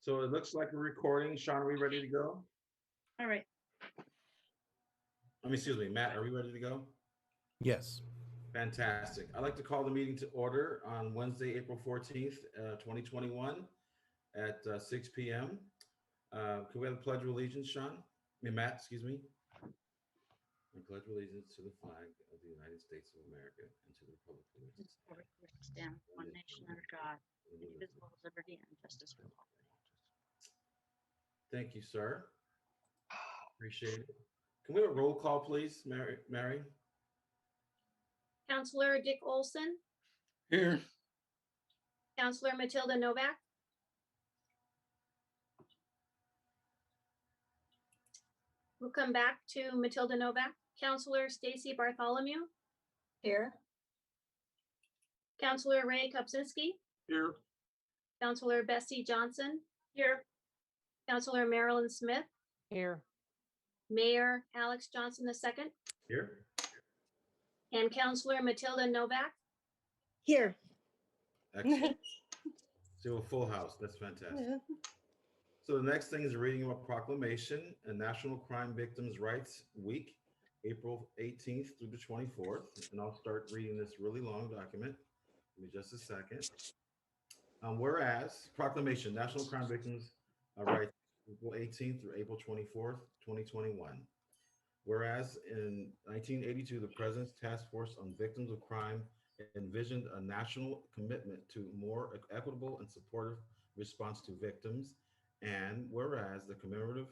So it looks like we're recording. Sean, are we ready to go? All right. Excuse me, Matt, are we ready to go? Yes. Fantastic. I'd like to call the meeting to order on Wednesday, April 14th, 2021 at 6 p.m. Can we have a pledge of allegiance, Sean? Matt, excuse me. I pledge allegiance to the flag of the United States of America and to the republic for which it Stand one nation under God, indivisible, with liberty and justice for all. Thank you, sir. Appreciate it. Can we have a roll call, please, Mary? Counselor Dick Olson, Here. Counselor Matilda Novak, we'll come back to Matilda Novak. Counselor Stacy Bartholomew, Here. Counselor Ray Kopczynski, Here. Counselor Bessie Johnson, here. Counselor Marilyn Smith, Here. Mayor Alex Johnson II, Here. and Counselor Matilda Novak. Here. Excellent. So a full house. That's fantastic. So the next thing is a reading of a proclamation, a National Crime Victims' Rights Week, April 18th through the 24th. And I'll start reading this really long document. Give me just a second. Whereas proclamation, National Crime Victims' Rights, April 18th through April 24th, 2021. Whereas in 1982, the President's Task Force on Victims of Crime envisioned a national commitment to more equitable and supportive response to victims. And whereas the commemorative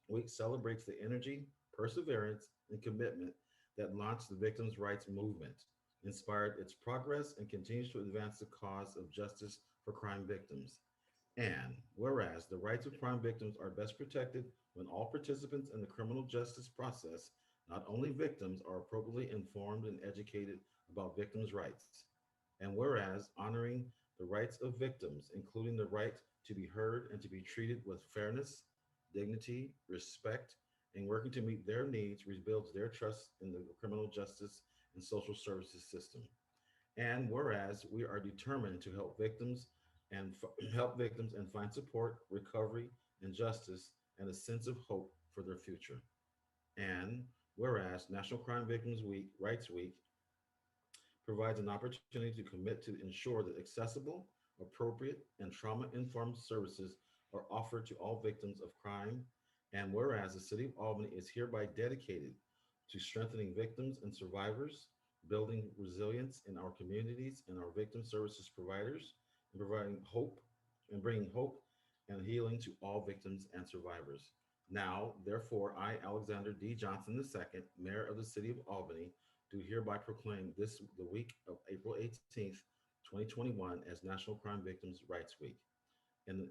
week celebrates the energy, perseverance, and commitment that launched the victims' rights movement, inspired its progress, and continues to advance the cause of justice for crime victims. And whereas the rights of crime victims are best protected when all participants in the criminal justice process, not only victims, are appropriately informed and educated about victims' rights. And whereas honoring the rights of victims, including the right to be heard and to be treated with fairness, dignity, respect, and working to meet their needs rebuilds their trust in the criminal justice and social services system. And whereas we are determined to help victims and find support, recovery, and justice, and a sense of hope for their future. And whereas National Crime Victims Rights Week provides an opportunity to commit to ensure that accessible, appropriate, and trauma-informed services are offered to all victims of crime. And whereas the City of Albany is hereby dedicated to strengthening victims and survivors, building resilience in our communities and our victim services providers, and providing hope and bringing hope and healing to all victims and survivors. Now, therefore, I, Alexander D. Johnson II, Mayor of the City of Albany, do hereby proclaim the week of April 18th, 2021 as National Crime Victims' Rights Week. In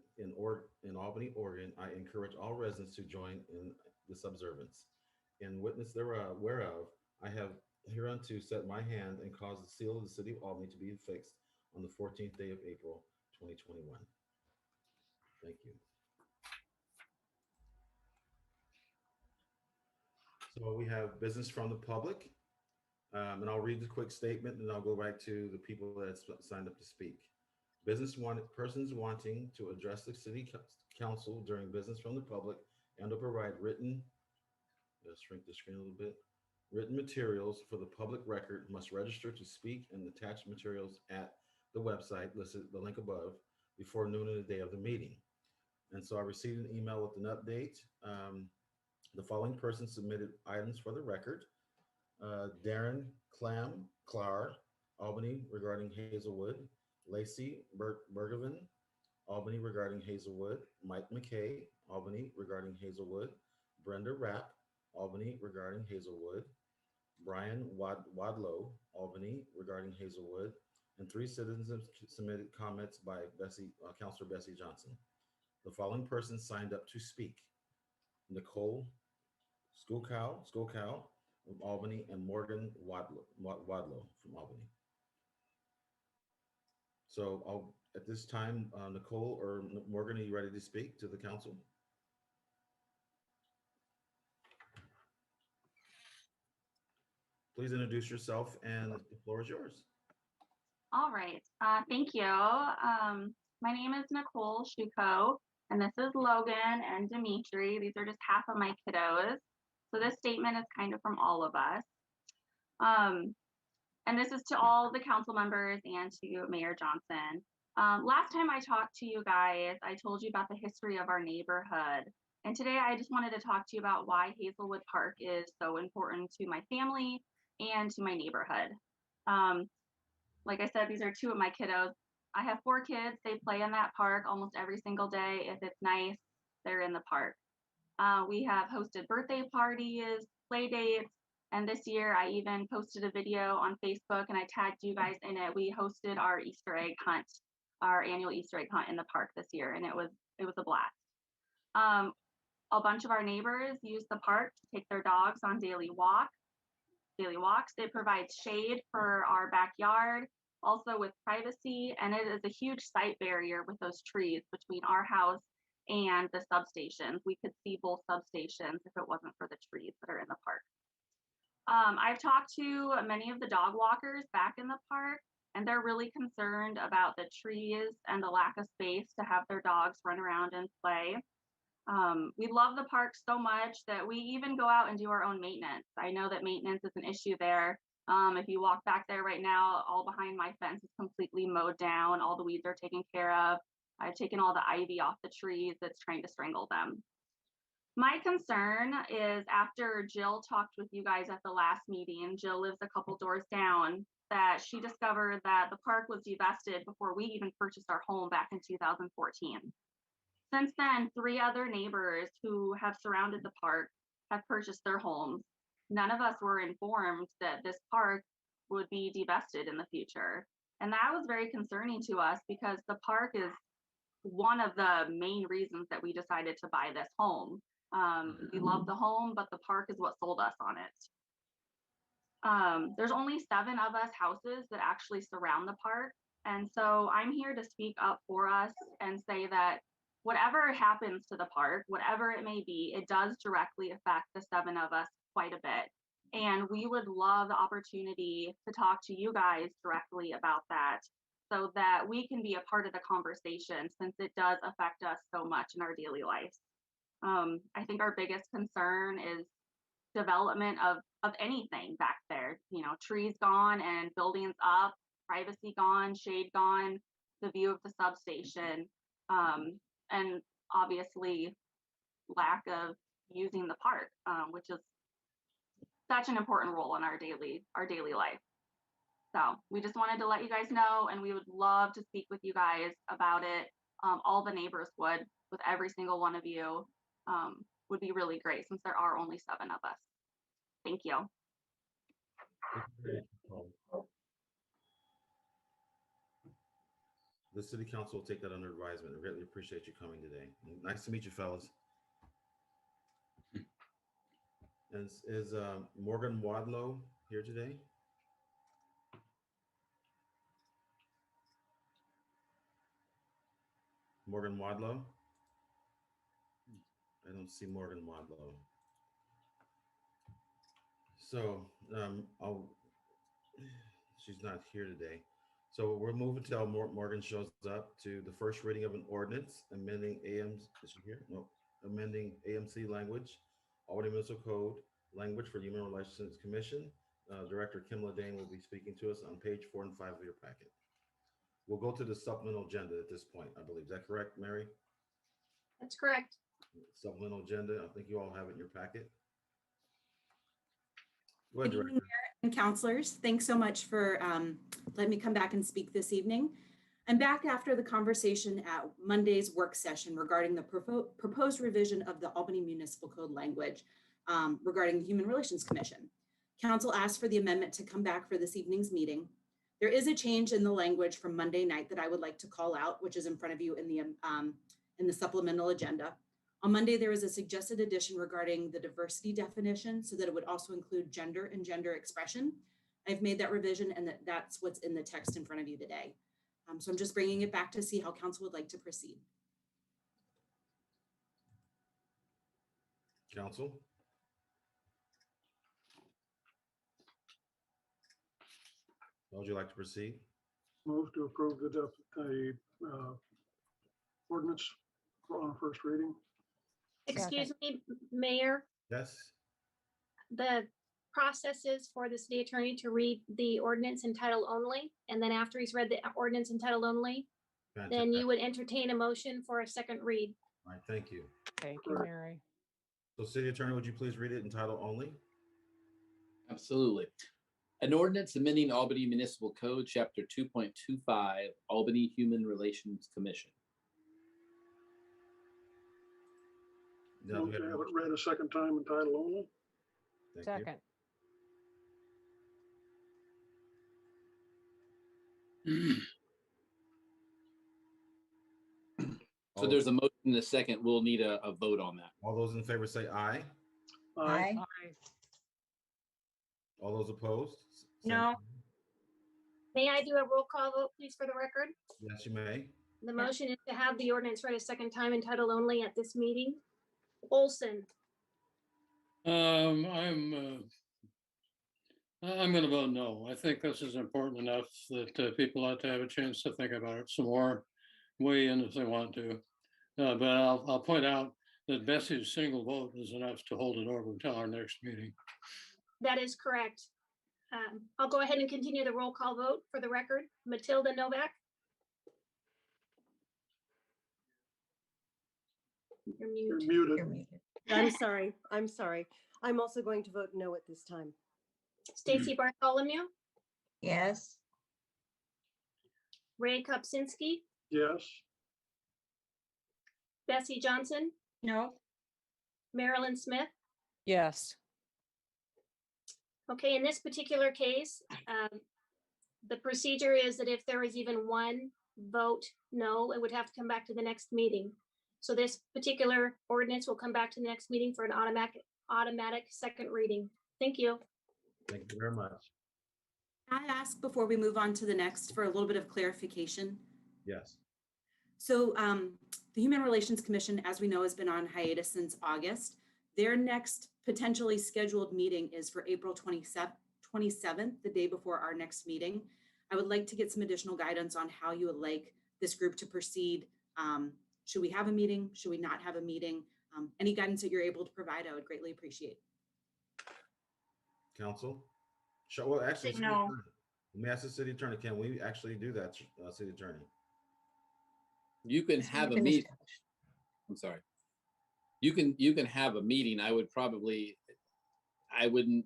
Albany, Oregon, I encourage all residents to join in this observance. In witness whereof, I have hereunto set my hand and caused the seal of the City of Albany to be affixed on the 14th day of April, 2021. Thank you. So we have business from the public, and I'll read the quick statement and I'll go right to the people that signed up to speak. Persons wanting to address the City Council during business from the public and to provide written, let's shrink the screen a little bit, written materials for the public record must register to speak and attach materials at the website listed, the link above, before noon of the day of the meeting. And so I received an email with an update. The following persons submitted items for the record. Darren Clar, Albany, regarding Hazelwood. Lacey Bergevin, Albany, regarding Hazelwood. Mike McKay, Albany, regarding Hazelwood. Brenda Rapp, Albany, regarding Hazelwood. Brian Wadlow, Albany, regarding Hazelwood. And 3 citizens submitted comments by Councilor Bessie Johnson. The following persons signed up to speak: Nicole Skokow from Albany, and Morgan Wadlow from Albany. So at this time, Nicole or Morgan, are you ready to speak to the council? Please introduce yourself and the floor is yours. All right, thank you. My name is Nicole Shuko. And this is Logan and Dimitri. These are just half of my kiddos. So this statement is kind of from all of us. And this is to all the council members and to Mayor Johnson. Last time I talked to you guys, I told you about the history of our neighborhood. And today I just wanted to talk to you about why Hazelwood Park is so important to my family and to my neighborhood. Like I said, these are two of my kiddos. I have 4 kids. They play in that park almost every single day. If it's nice, they're in the park. We have hosted birthday parties, play dates, and this year I even posted a video on Facebook and I tagged you guys in it. We hosted our Easter egg hunt, our annual Easter egg hunt in the park this year, and it was a blast. A bunch of our neighbors use the park to take their dogs on daily walks. It provides shade for our backyard, also with privacy, and it is a huge sight barrier with those trees between our house and the substations. We could see both substations if it wasn't for the trees that are in the park. I've talked to many of the dog walkers back in the park, and they're really concerned about the trees and the lack of space to have their dogs run around and play. We love the park so much that we even go out and do our own maintenance. I know that maintenance is an issue there. If you walk back there right now, all behind my fence is completely mowed down. All the weeds are taken care of. I've taken all the ivy off the trees that's trying to strangle them. My concern is after Jill talked with you guys at the last meeting, Jill lives a couple doors down, that she discovered that the park was divested before we even purchased our home back in 2014. Since then, 3 other neighbors who have surrounded the park have purchased their homes. None of us were informed that this park would be divested in the future. And that was very concerning to us because the park is one of the main reasons that we decided to buy this home. We love the home, but the park is what sold us on it. There's only 7 of us houses that actually surround the park. And so I'm here to speak up for us and say that whatever happens to the park, whatever it may be, it does directly affect the 7 of us quite a bit. And we would love the opportunity to talk to you guys directly about that so that we can be a part of the conversation since it does affect us so much in our daily lives. I think our biggest concern is development of anything back there. You know, trees gone and buildings up, privacy gone, shade gone, the view of the substation, and obviously lack of using the park, which is such an important role in our daily life. So we just wanted to let you guys know, and we would love to speak with you guys about it. All the neighbors would, with every single one of you, would be really great since there are only 7 of us. Thank you. The city council will take that under advisement. I greatly appreciate you coming today. Nice to meet you, fellas. And is Morgan Wadlow here today? Morgan Wadlow? I don't see Morgan Wadlow. So she's not here today. So we're moving till Morgan shows up to the first reading of an ordinance amending is she here? No, amending AMC language, Albany Municipal Code language for the Human Relations Commission. Director Kim Ledane will be speaking to us on page 4 and 5 of your packet. We'll go to the supplemental agenda at this point, I believe. Is that correct, Mary? That's correct. Supplemental agenda. I think you all have it in your packet. Go Good ahead, evening, Director. Mayor and councilors. Thanks so much for letting me come back and speak this evening. I'm back after the conversation at Monday's work session regarding the proposed revision of the Albany Municipal Code language regarding the Human Relations Commission. Council asked for the amendment to come back for this evening's meeting. There is a change in the language from Monday night that I would like to call out, which is in front of you in the supplemental agenda. On Monday, there was a suggested addition regarding the diversity definition so that it would also include gender and gender expression. I've made that revision and that's what's in the text in front of you today. So I'm just bringing it back to see how council would like to proceed. Council? How would you like to proceed? Move to approve the ordinance on first reading. Excuse me, Mayor, Yes. the process is for the city attorney to read the ordinance in title only, and then after he's read the ordinance in title only, then Fantastic. you would entertain a motion for a second read. All right, thank you. Thank you, Correct. Mary. So City Attorney, would you please read it in title only? Absolutely. An ordinance amending Albany Municipal Code, Chapter 2.25, Albany Human Relations Commission. Now, Move we to have have a it read a second time in title only. Thank you. Second. So there's a motion in a second. We'll need a vote on that. All those in favor say aye. Aye. Aye. All those opposed? Same No. sign. May I do a roll call vote, please, for the record? Yes, you may. The motion is to have the ordinance read a second time in title only at this meeting. Olson, I'm going to vote no. I think this is important enough that people ought to have a chance to think about it some more, weigh in if they want to. But I'll point out that Bessie's single vote is enough to hold it over until our next meeting. that is correct. I'll go ahead and continue the roll call vote for the record. Matilda Novak. You're You're mute. muted. You're muted. I'm sorry. I'm sorry. I'm also going to vote no at this time. Stacy Bartholomew, Yes. Ray Kopsinski, Yes. Bessie Johnson, No. Marilyn Smith. Yes. Okay, in this particular case, the procedure is that if there is even one vote no, it would have to come back to the next meeting. So this particular ordinance will come back to the next meeting for an automatic second reading. Thank you. Thank you very much. I ask before we move on to the next for a little bit of clarification. Yes. So the Human Relations Commission, as we know, has been on hiatus since August. Their next potentially scheduled meeting is for April 27th, the day before our next meeting. I would like to get some additional guidance on how you would like this group to proceed. Should we have a meeting? Should we not have a meeting? Any guidance that you're able to provide, I would greatly appreciate. Council? Well, actually, City No. Attorney. Let me ask the City Attorney, can we actually do that, City Attorney? You can It's been have a finished. meeting. I'm sorry. You can have a meeting. I wouldn't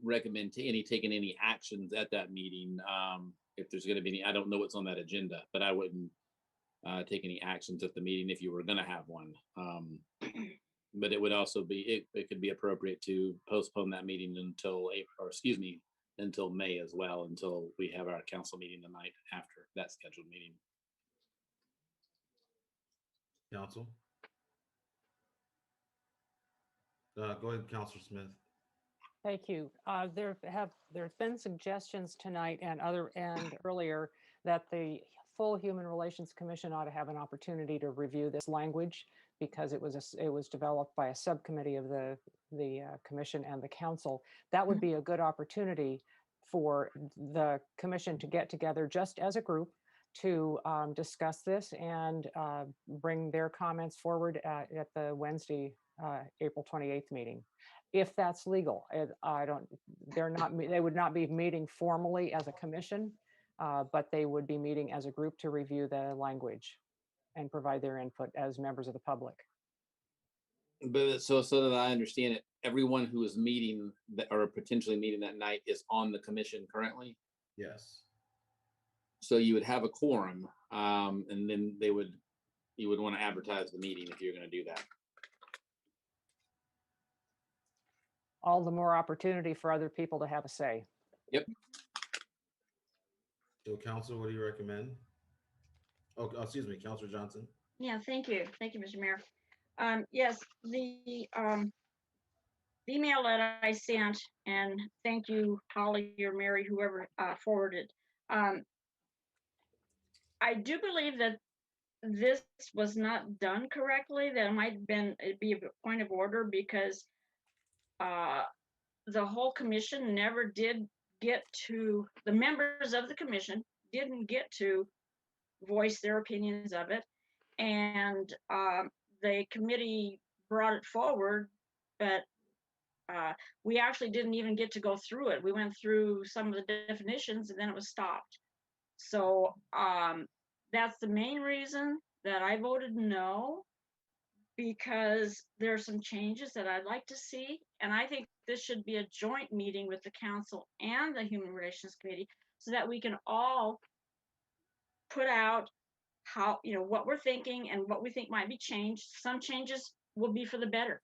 recommend taking any actions at that meeting. If there's going to be any, I don't know what's on that agenda, but I wouldn't take any actions at the meeting if you were going to have one. But it would also be, it could be appropriate to postpone that meeting until until May as well, until we have our council meeting the night after that scheduled meeting. Council? Go ahead, Councilor Smith. Thank you. There's been suggestions tonight and earlier that the full Human Relations Commission ought to have an opportunity to review this language because it was developed by a subcommittee of the commission and the council. That would be a good opportunity for the commission to get together just as a group to discuss this and bring their comments forward at the Wednesday, April 28th meeting. If that's legal, they would not be meeting formally as a commission, but they would be meeting as a group to review the language and provide their input as members of the public. But so that I understand it, everyone who is meeting or potentially meeting that night is on the commission currently. Yes. So you would have a quorum, and then you would want to advertise the meeting if you're going to do that. All the more opportunity for other people to have a say. Yep. So Council, what do you recommend? Oh, excuse me, Councilor Johnson. Yeah, thank you. Thank you, Mr. Mayor. Yes, the email that I sent, and thank you, Holly or Mary, whoever forwarded. I do believe that this was not done correctly. That might be a point of order because the whole commission never did get to, the members of the commission didn't get to voice their opinions of it. And the committee brought it forward, but we actually didn't even get to go through it. We went through some of the definitions and then it was stopped. So that's the main reason that I voted no, because there are some changes that I'd like to see. And I think this should be a joint meeting with the council and the Human Relations Committee so that we can all put out how, what we're thinking and what we think might be changed. Some changes will be for the better.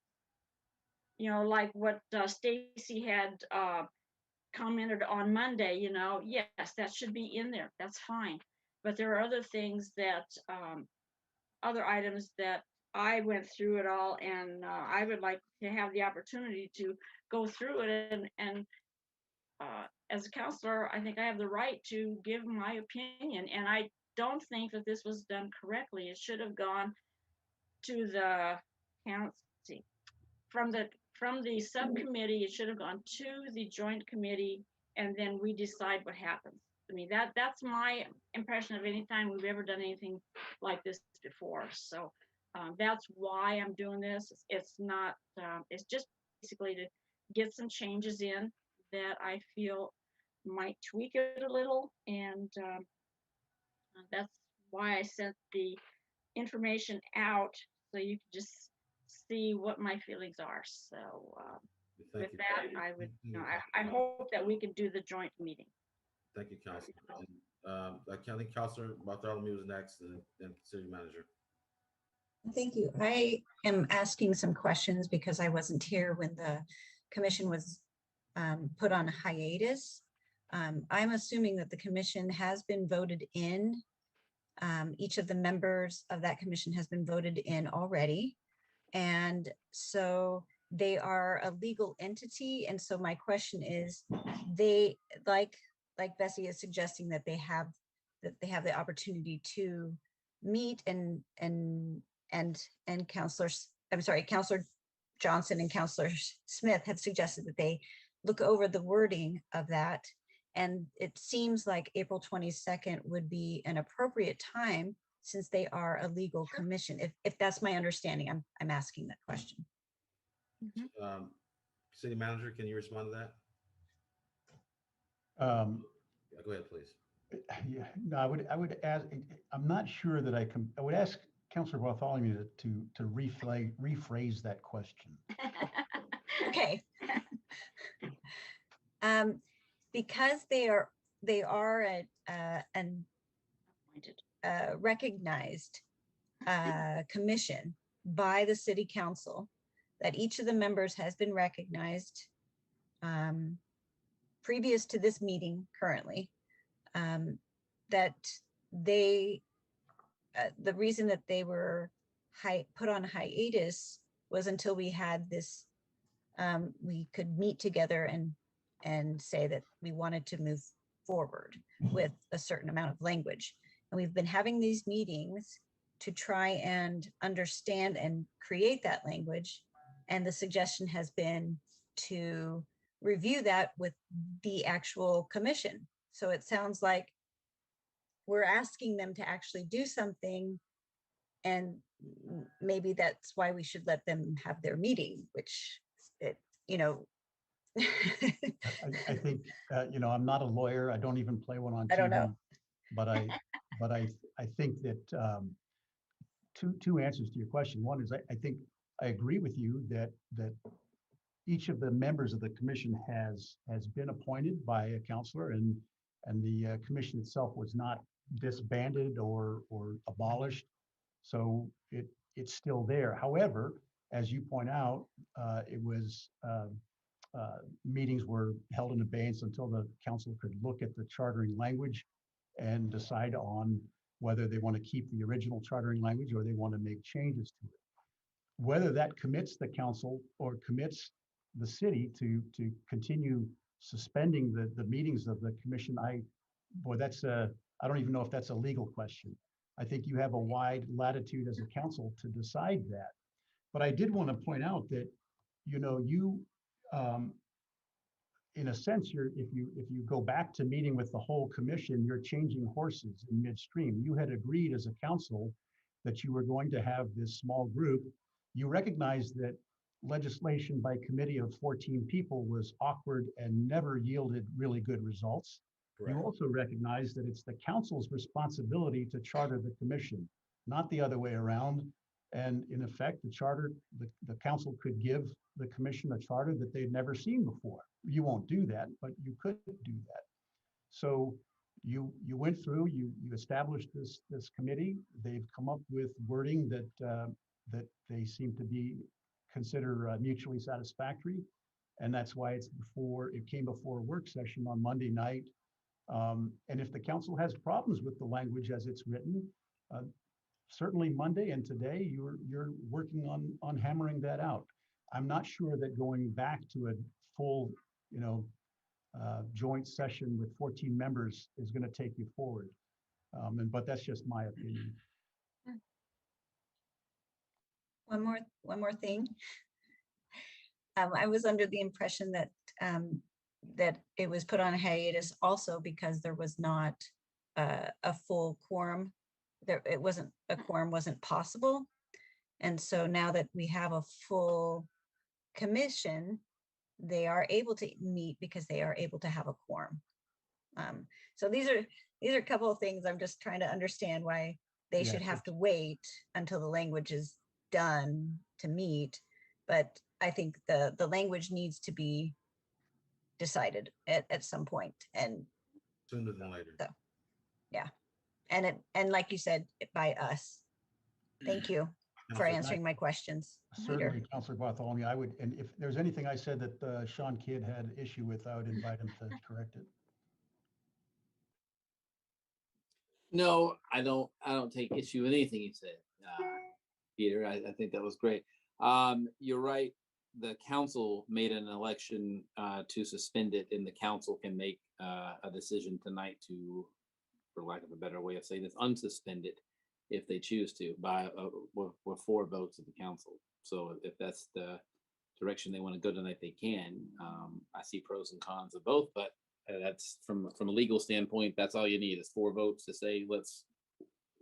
Like what Stacy had commented on Monday, yes, that should be in there. That's fine. But there are other things that, other items that I went through it all, and I would like to have the opportunity to go through it. And as a counselor, I think I have the right to give my opinion. And I don't think that this was done correctly. It should have gone to the council. From the subcommittee, it should have gone to the joint committee, and then we decide what happens. I mean, that's my impression of any time we've ever done anything like this before. So that's why I'm doing this. It's not, it's just basically to get some changes in that I feel might tweak it a little. And that's why I sent the information out, so you can just see what my feelings are. So Thank with you. that, I would, I hope that we can do the joint meeting. Thank you, Councilor. I think Councilor Bartholomew was next, and then City Manager. Thank you. I am asking some questions because I wasn't here when the commission was put on hiatus. I'm assuming that the commission has been voted in. Each of the members of that commission has been voted in already. And so they are a legal entity. And so my question is, they, like Bessie is suggesting, that they have the opportunity to meet and Counselor Johnson and Counselor Smith have suggested that they look over the wording of that. And it seems like April 22nd would be an appropriate time, since they are a legal commission. If that's my understanding, I'm asking that question. City Manager, can you respond to that? Yeah, go ahead, please. Yeah, no, I would ask, I'm not sure that I would ask Councilor Bartholomew to rephrase that question. Okay. Because they are a recognized commission by the city council, that each of the members has been recognized previous to this meeting currently, that they, the reason that they were put on hiatus was until we had this, we could meet together and say that we wanted to move forward with a certain amount of language. And we've been having these meetings to try and understand and create that language. And the suggestion has been to review that with the actual commission. So it sounds like we're asking them to actually do something, and maybe that's why we should let them have their meeting, which I think, I'm not a lawyer. I don't even play one on TV. I don't know. But I think that two answers to your question. One is I think I agree with you that each of the members of the commission has been appointed by a counselor, and the commission itself was not disbanded or abolished. So it's still there. However, as you point out, it was meetings were held in abeyance until the council could look at the chartering language and decide on whether they want to keep the original chartering language or they want to make changes to it. Whether that commits the council or commits the city to continue suspending the meetings of the commission, I don't even know if that's a legal question. I think you have a wide latitude as a council to decide that. But I did want to point out that, in a sense, if you go back to meeting with the whole commission, you're changing horses in midstream. You had agreed as a council that you were going to have this small group, you recognized that legislation by committee of 14 people was awkward and never yielded really good results. Correct. You also recognize that it's the council's responsibility to charter the commission, not the other way around. And in effect, the council could give the commission a charter that they'd never seen before. You won't do that, but you could do that. So you went through, you established this committee. They've come up with wording that they seem to consider mutually satisfactory. And that's why it came before a work session on Monday night. And if the council has problems with the language as it's written, certainly Monday and today, you're working on hammering that out. I'm not sure that going back to a full, joint session with 14 members is going to take you forward. But that's just my opinion. One more thing. I was under the impression that that it was put on a hiatus also because there was not a full quorum. A quorum wasn't possible. And so now that we have a full commission, they are able to meet because they are able to have a quorum. So these are a couple of things I'm just trying to understand why they should have to wait until the language is done to meet. But I think the language needs to be decided at some point, and Sooner than later. So, yeah. And like you said, by us. Thank you for answering my questions. Certainly, Councilor Bartholomew, I would, and if there's anything I said that Sean Kidd had issue with, I would invite him to correct it. No, I don't take issue with anything you said, Peter. I think that was great. You're right. The council made an election to suspend it, and the council can make a decision tonight to, for lack of a better way of saying this, unsuspend it if they choose to by with 4 votes of the council. So if that's the direction they want to go tonight, they can. I see pros and cons of both, but that's from a legal standpoint, that's all you need is 4 votes to say let's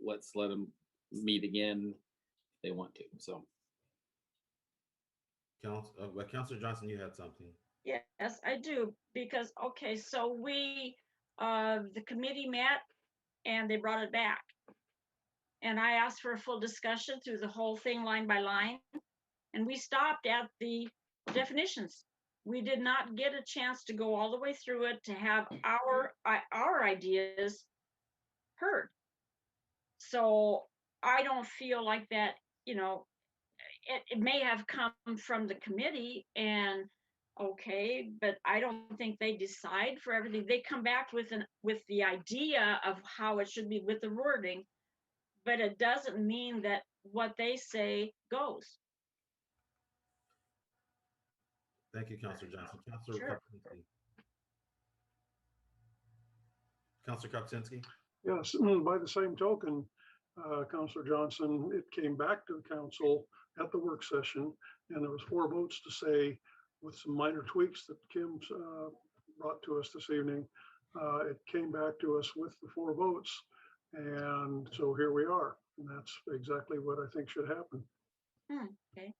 let them meet again if they want to. So Councilor Johnson, you had something. Yes, I do, because, okay, so the committee met and they brought it back. And I asked for a full discussion through the whole thing line by line, and we stopped at the definitions. We did not get a chance to go all the way through it to have our ideas heard. So I don't feel like that, it may have come from the committee and okay, but I don't think they decide for everything. They come back with the idea of how it should be with the wording, but it doesn't mean that what they say goes. Thank you, Councilor Johnson. Councilor Sure. Kopczynski. Councilor Kopczynski. Yes, by the same token, Councilor Johnson, it came back to the council at the work session, and there was 4 votes to say, with some minor tweaks that Kim's brought to us this evening, it came back to us with the 4 votes. And so here we are. And that's exactly what I think should happen. Okay.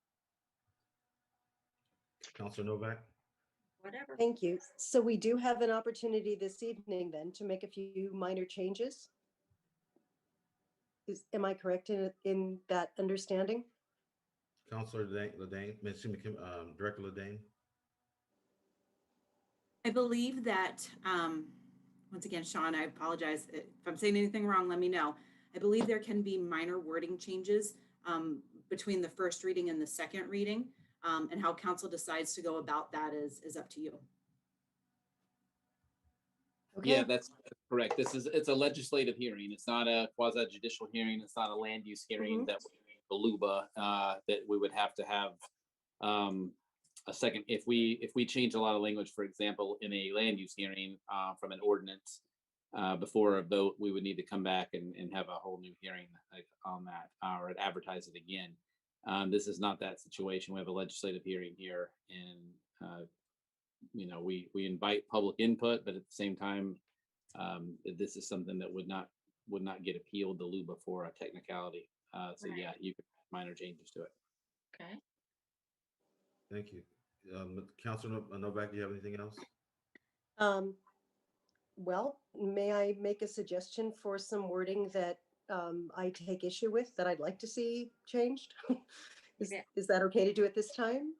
Councilor Novak. Whatever. Thank you. So we do have an opportunity this evening then to make a few minor changes. Am I correct in that understanding? Councilor Ledane, Director Ledane. I believe that, once again, Sean, I apologize if I'm saying anything wrong, let me know. I believe there can be minor wording changes between the first reading and the second reading, and how council decides to go about that is up to you. Okay. yeah, that's correct. It's a legislative hearing. It's not a quasi judicial hearing. It's not a land use hearing that would be Beluba, that we would have to have a second if we change a lot of language. For example, in a land use hearing from an ordinance before a vote, we would need to come back and have a whole new hearing on that or advertise it again. This is not that situation. We have a legislative hearing here, and we invite public input, but at the same time, this is something that would not get appealed to LUBA for a technicality. So yeah, you can make minor changes to it. Okay. Thank you. Councilor Novak, do you have anything else? Well, may I make a suggestion for some wording that I take issue with, that I'd like to see changed? Is that okay to do at this time?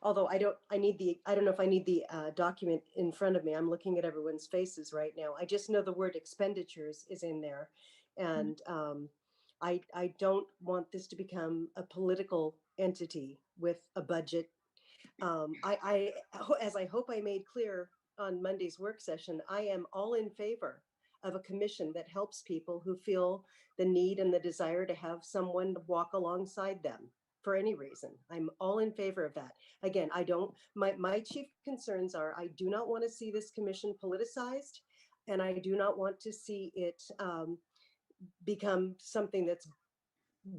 Although I don't know if I need the document in front of me. I'm looking at everyone's faces right now. I just know the word expenditures is in there. And I don't want this to become a political entity with a budget. As I hope I made clear on Monday's work session, I am all in favor of a commission that helps people who feel the need and the desire to have someone walk alongside them for any reason. I'm all in favor of that. Again, my chief concerns are, I do not want to see this commission politicized, and I do not want to see it become something that's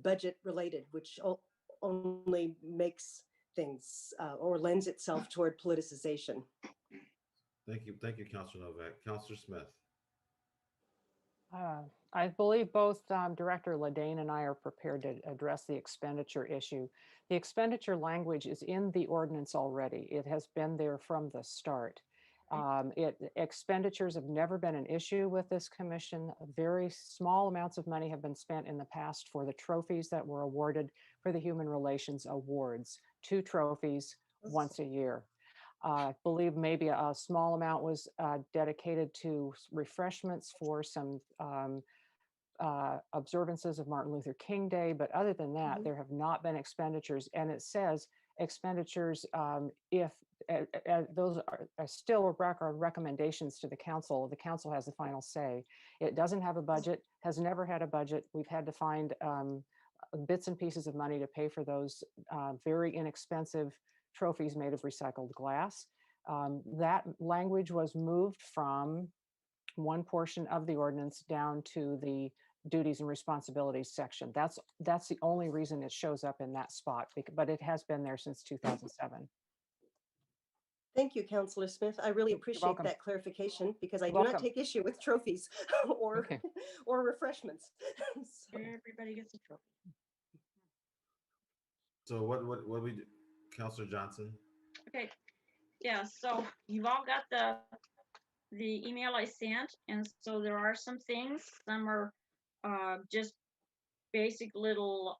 budget related, which only makes things or lends itself toward politicization. Thank you, Councilor Novak. Councilor Smith. I believe both Director Ladane and I are prepared to address the expenditure issue. The expenditure language is in the ordinance already. It has been there from the start. Expenditures have never been an issue with this commission. Very small amounts of money have been spent in the past for the trophies that were awarded for the Human Relations Awards. 2 trophies once a year. I believe maybe a small amount was dedicated to refreshments for some observances of Martin Luther King Day. But other than that, there have not been expenditures. And it says expenditures, if those are still recommendations to the council has the final say. It doesn't have a budget, has never had a budget. We've had to find bits and pieces of money to pay for those very inexpensive trophies made of recycled glass. That language was moved from one portion of the ordinance down to the duties and responsibilities section. That's the only reason it shows up in that spot, but it has been there since 2007. Thank you, Councillor Smith. I really appreciate that clarification, because I do not take issue with trophies or refreshments. So. Everybody gets a trophy. So what we do, Councilor Johnson? Okay. Yeah. So you've all got the email I sent, and so there are some things. Some are just basic little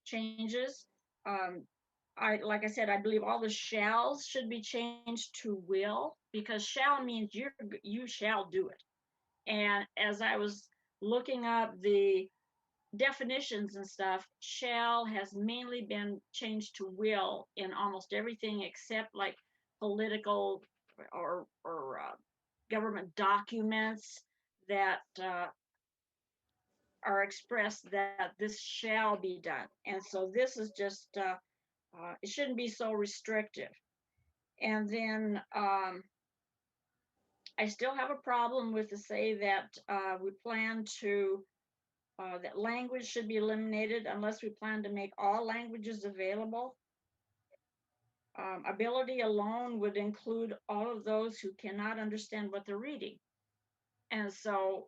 changes. Like I said, I believe all the shalls should be changed to will, because shall means you shall do it. And as I was looking up the definitions and stuff, shall has mainly been changed to will in almost everything except like political or government documents that are expressed that this shall be done. And so this is just it shouldn't be so restrictive. And then I still have a problem with to say that we plan to that language should be eliminated unless we plan to make all languages available. Ability alone would include all of those who cannot understand what they're reading. And so,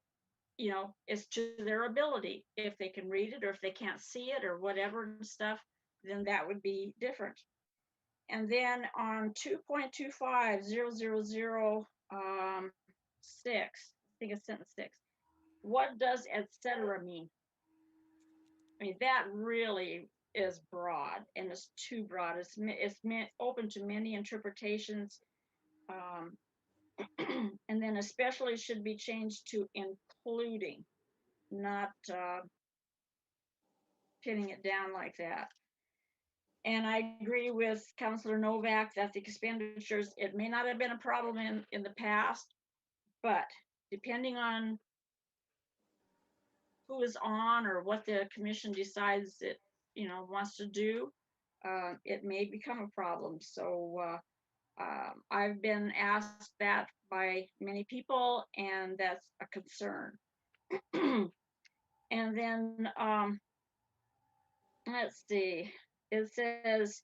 you know, it's to their ability. If they can read it or if they can't see it or whatever stuff, then that would be different. And then on 2.25000 6, I think it's sentence 6. What does etc. mean? I mean, that really is broad, and it's too broad. It's open to many interpretations. And then especially should be changed to including, not pinning it down like that. And I agree with Councilor Novak that the expenditures, it may not have been a problem in the past, but depending on who is on or what the commission decides it, you know, wants to do, it may become a problem. So I've been asked that by many people, and that's a concern. And then let's see, it says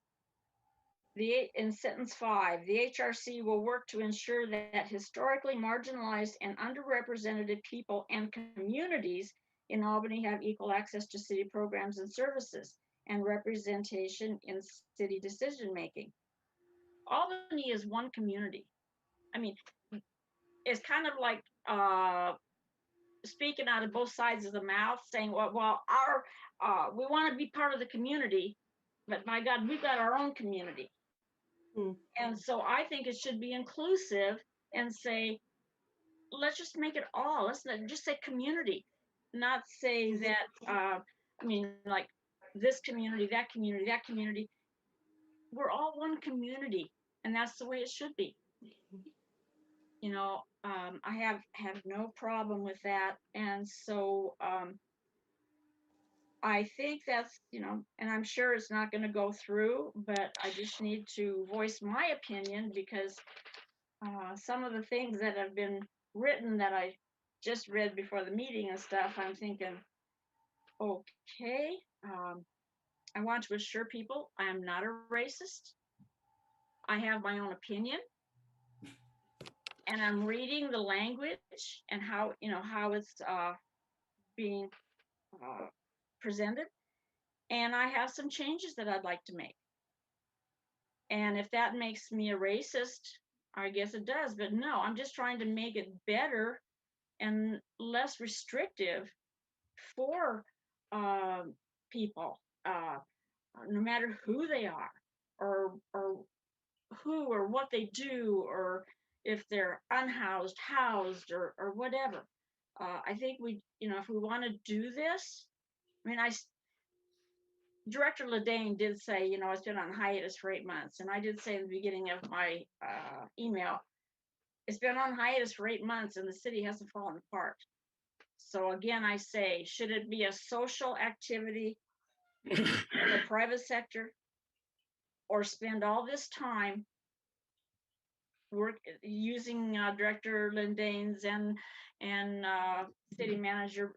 in sentence 5, the HRC will work to ensure that historically marginalized and underrepresented people and communities in Albany have equal access to city programs and services and representation in city decision-making. Albany is one community. I mean, it's kind of like speaking out of both sides of the mouth, saying, well, we want to be part of the community, but my God, we've got our own community. And so I think it should be inclusive and say, let's just make it all. Let's not just say community, not say that, I mean, like this community, that community, that community. We're all one community, and that's the way it should be. You know, I have no problem with that. And so I think that's, you know, and I'm sure it's not going to go through, but I just need to voice my opinion because some of the things that have been written that I just read before the meeting and stuff, I'm thinking, okay, I want to assure people I am not a racist. I have my own opinion. And I'm reading the language and how, you know, how it's being presented. And I have some changes that I'd like to make. And if that makes me a racist, I guess it does. But no, I'm just trying to make it better and less restrictive for people, no matter who they are or who or what they do, or if they're unhoused, housed, or whatever. I think we, you know, if we want to do this, I mean, Director Ledane did say, you know, it's been on hiatus for 8 months. And I did say in the beginning of my email, it's been on hiatus for 8 months and the city hasn't fallen apart. So again, I say, should it be a social activity in the private sector, or spend all this time work using Director Lindane's and City Manager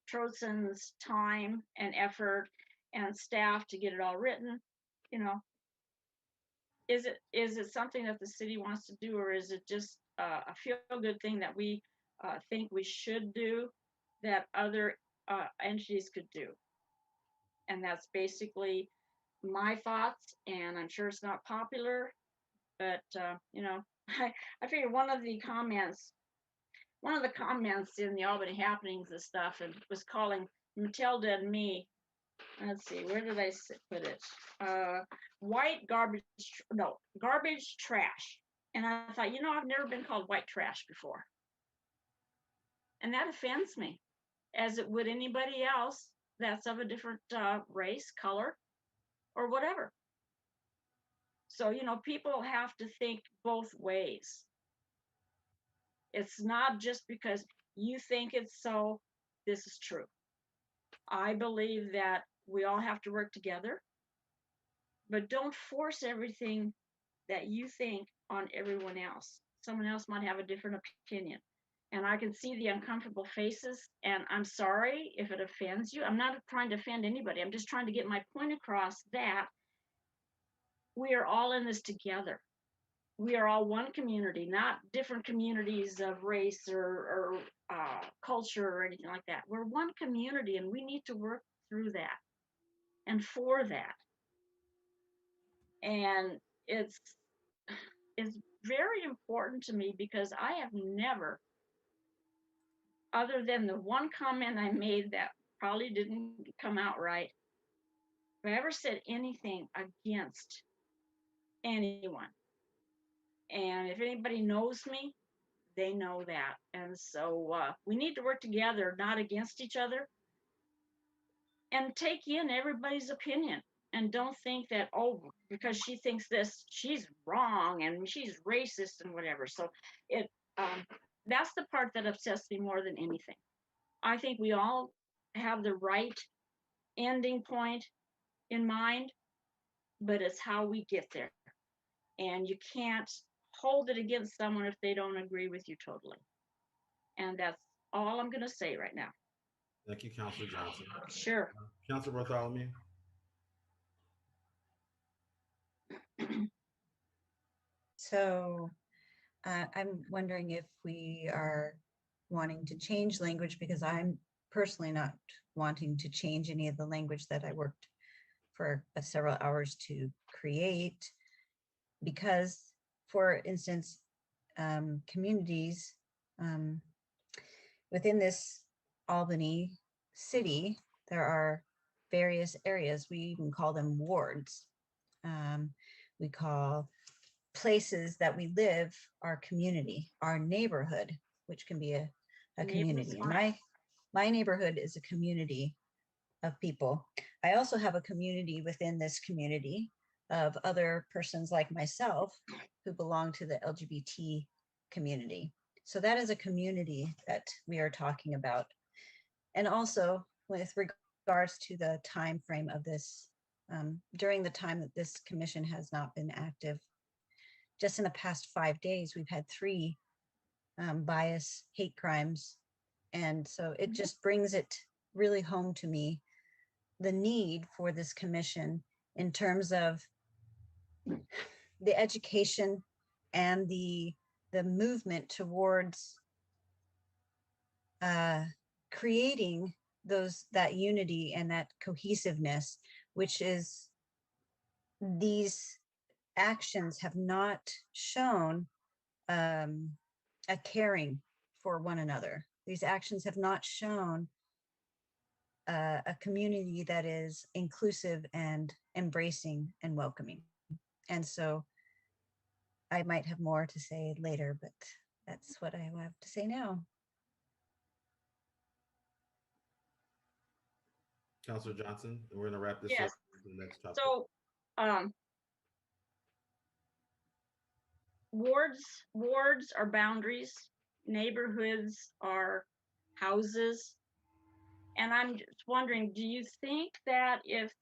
Trotson's time and effort and staff to get it all written? You know, is it something that the city wants to do, or is it just a feel-good thing that we think we should do that other entities could do? And that's basically my thoughts, and I'm sure it's not popular, but you know, I figure one of the comments in the Albany happenings and stuff, and was calling Matilda and me, let's see, where did I put it? White garbage, no, garbage trash. And I thought, you know, I've never been called white trash before. And that offends me, as it would anybody else that's of a different race, color, or whatever. So, you know, people have to think both ways. It's not just because you think it's so, this is true. I believe that we all have to work together, but don't force everything that you think on everyone else. Someone else might have a different opinion. And I can see the uncomfortable faces, and I'm sorry if it offends you. I'm not trying to offend anybody. I'm just trying to get my point across that we are all in this together. We are all one community, not different communities of race or culture or anything like that. We're one community, and we need to work through that and for that. And it's very important to me because I have never, other than the one comment I made that probably didn't come out right, have I ever said anything against anyone. And if anybody knows me, they know that. And so we need to work together, not against each other, and take in everybody's opinion. And don't think that, oh, because she thinks this, she's wrong and she's racist and whatever. So that's the part that upsets me more than anything. I think we all have the right ending point in mind, but it's how we get there. And you can't hold it against someone if they don't agree with you totally. And that's all I'm going to say right now. Thank you, Councilor Johnson. Sure. Councilor Bartholomew. So I'm wondering if we are wanting to change language, because I'm personally not wanting to change any of the language that I worked for several hours to create. Because, for instance, communities within this Albany city, there are various areas. We even call them wards. We call places that we live our community, our neighborhood, which can be a community. And my neighborhood is a community of people. I also have a community within this community of other persons like myself who belong to the LGBT community. So that is a community that we are talking about. And also with regards to the time frame of this, during the time that this commission has not been active, just in the past 5 days, we've had 3 bias hate crimes. And so it just brings it really home to me, the need for this commission in terms of the education and the movement towards creating that unity and that cohesiveness, which is, these actions have not shown a caring for one another. These actions have not shown a community that is inclusive and embracing and welcoming. And so I might have more to say later, but that's what I have to say now. Councilor Johnson, and we're gonna wrap this Yes. up to the next topic. So, wards are boundaries, neighborhoods are houses. And I'm just wondering, do you think that if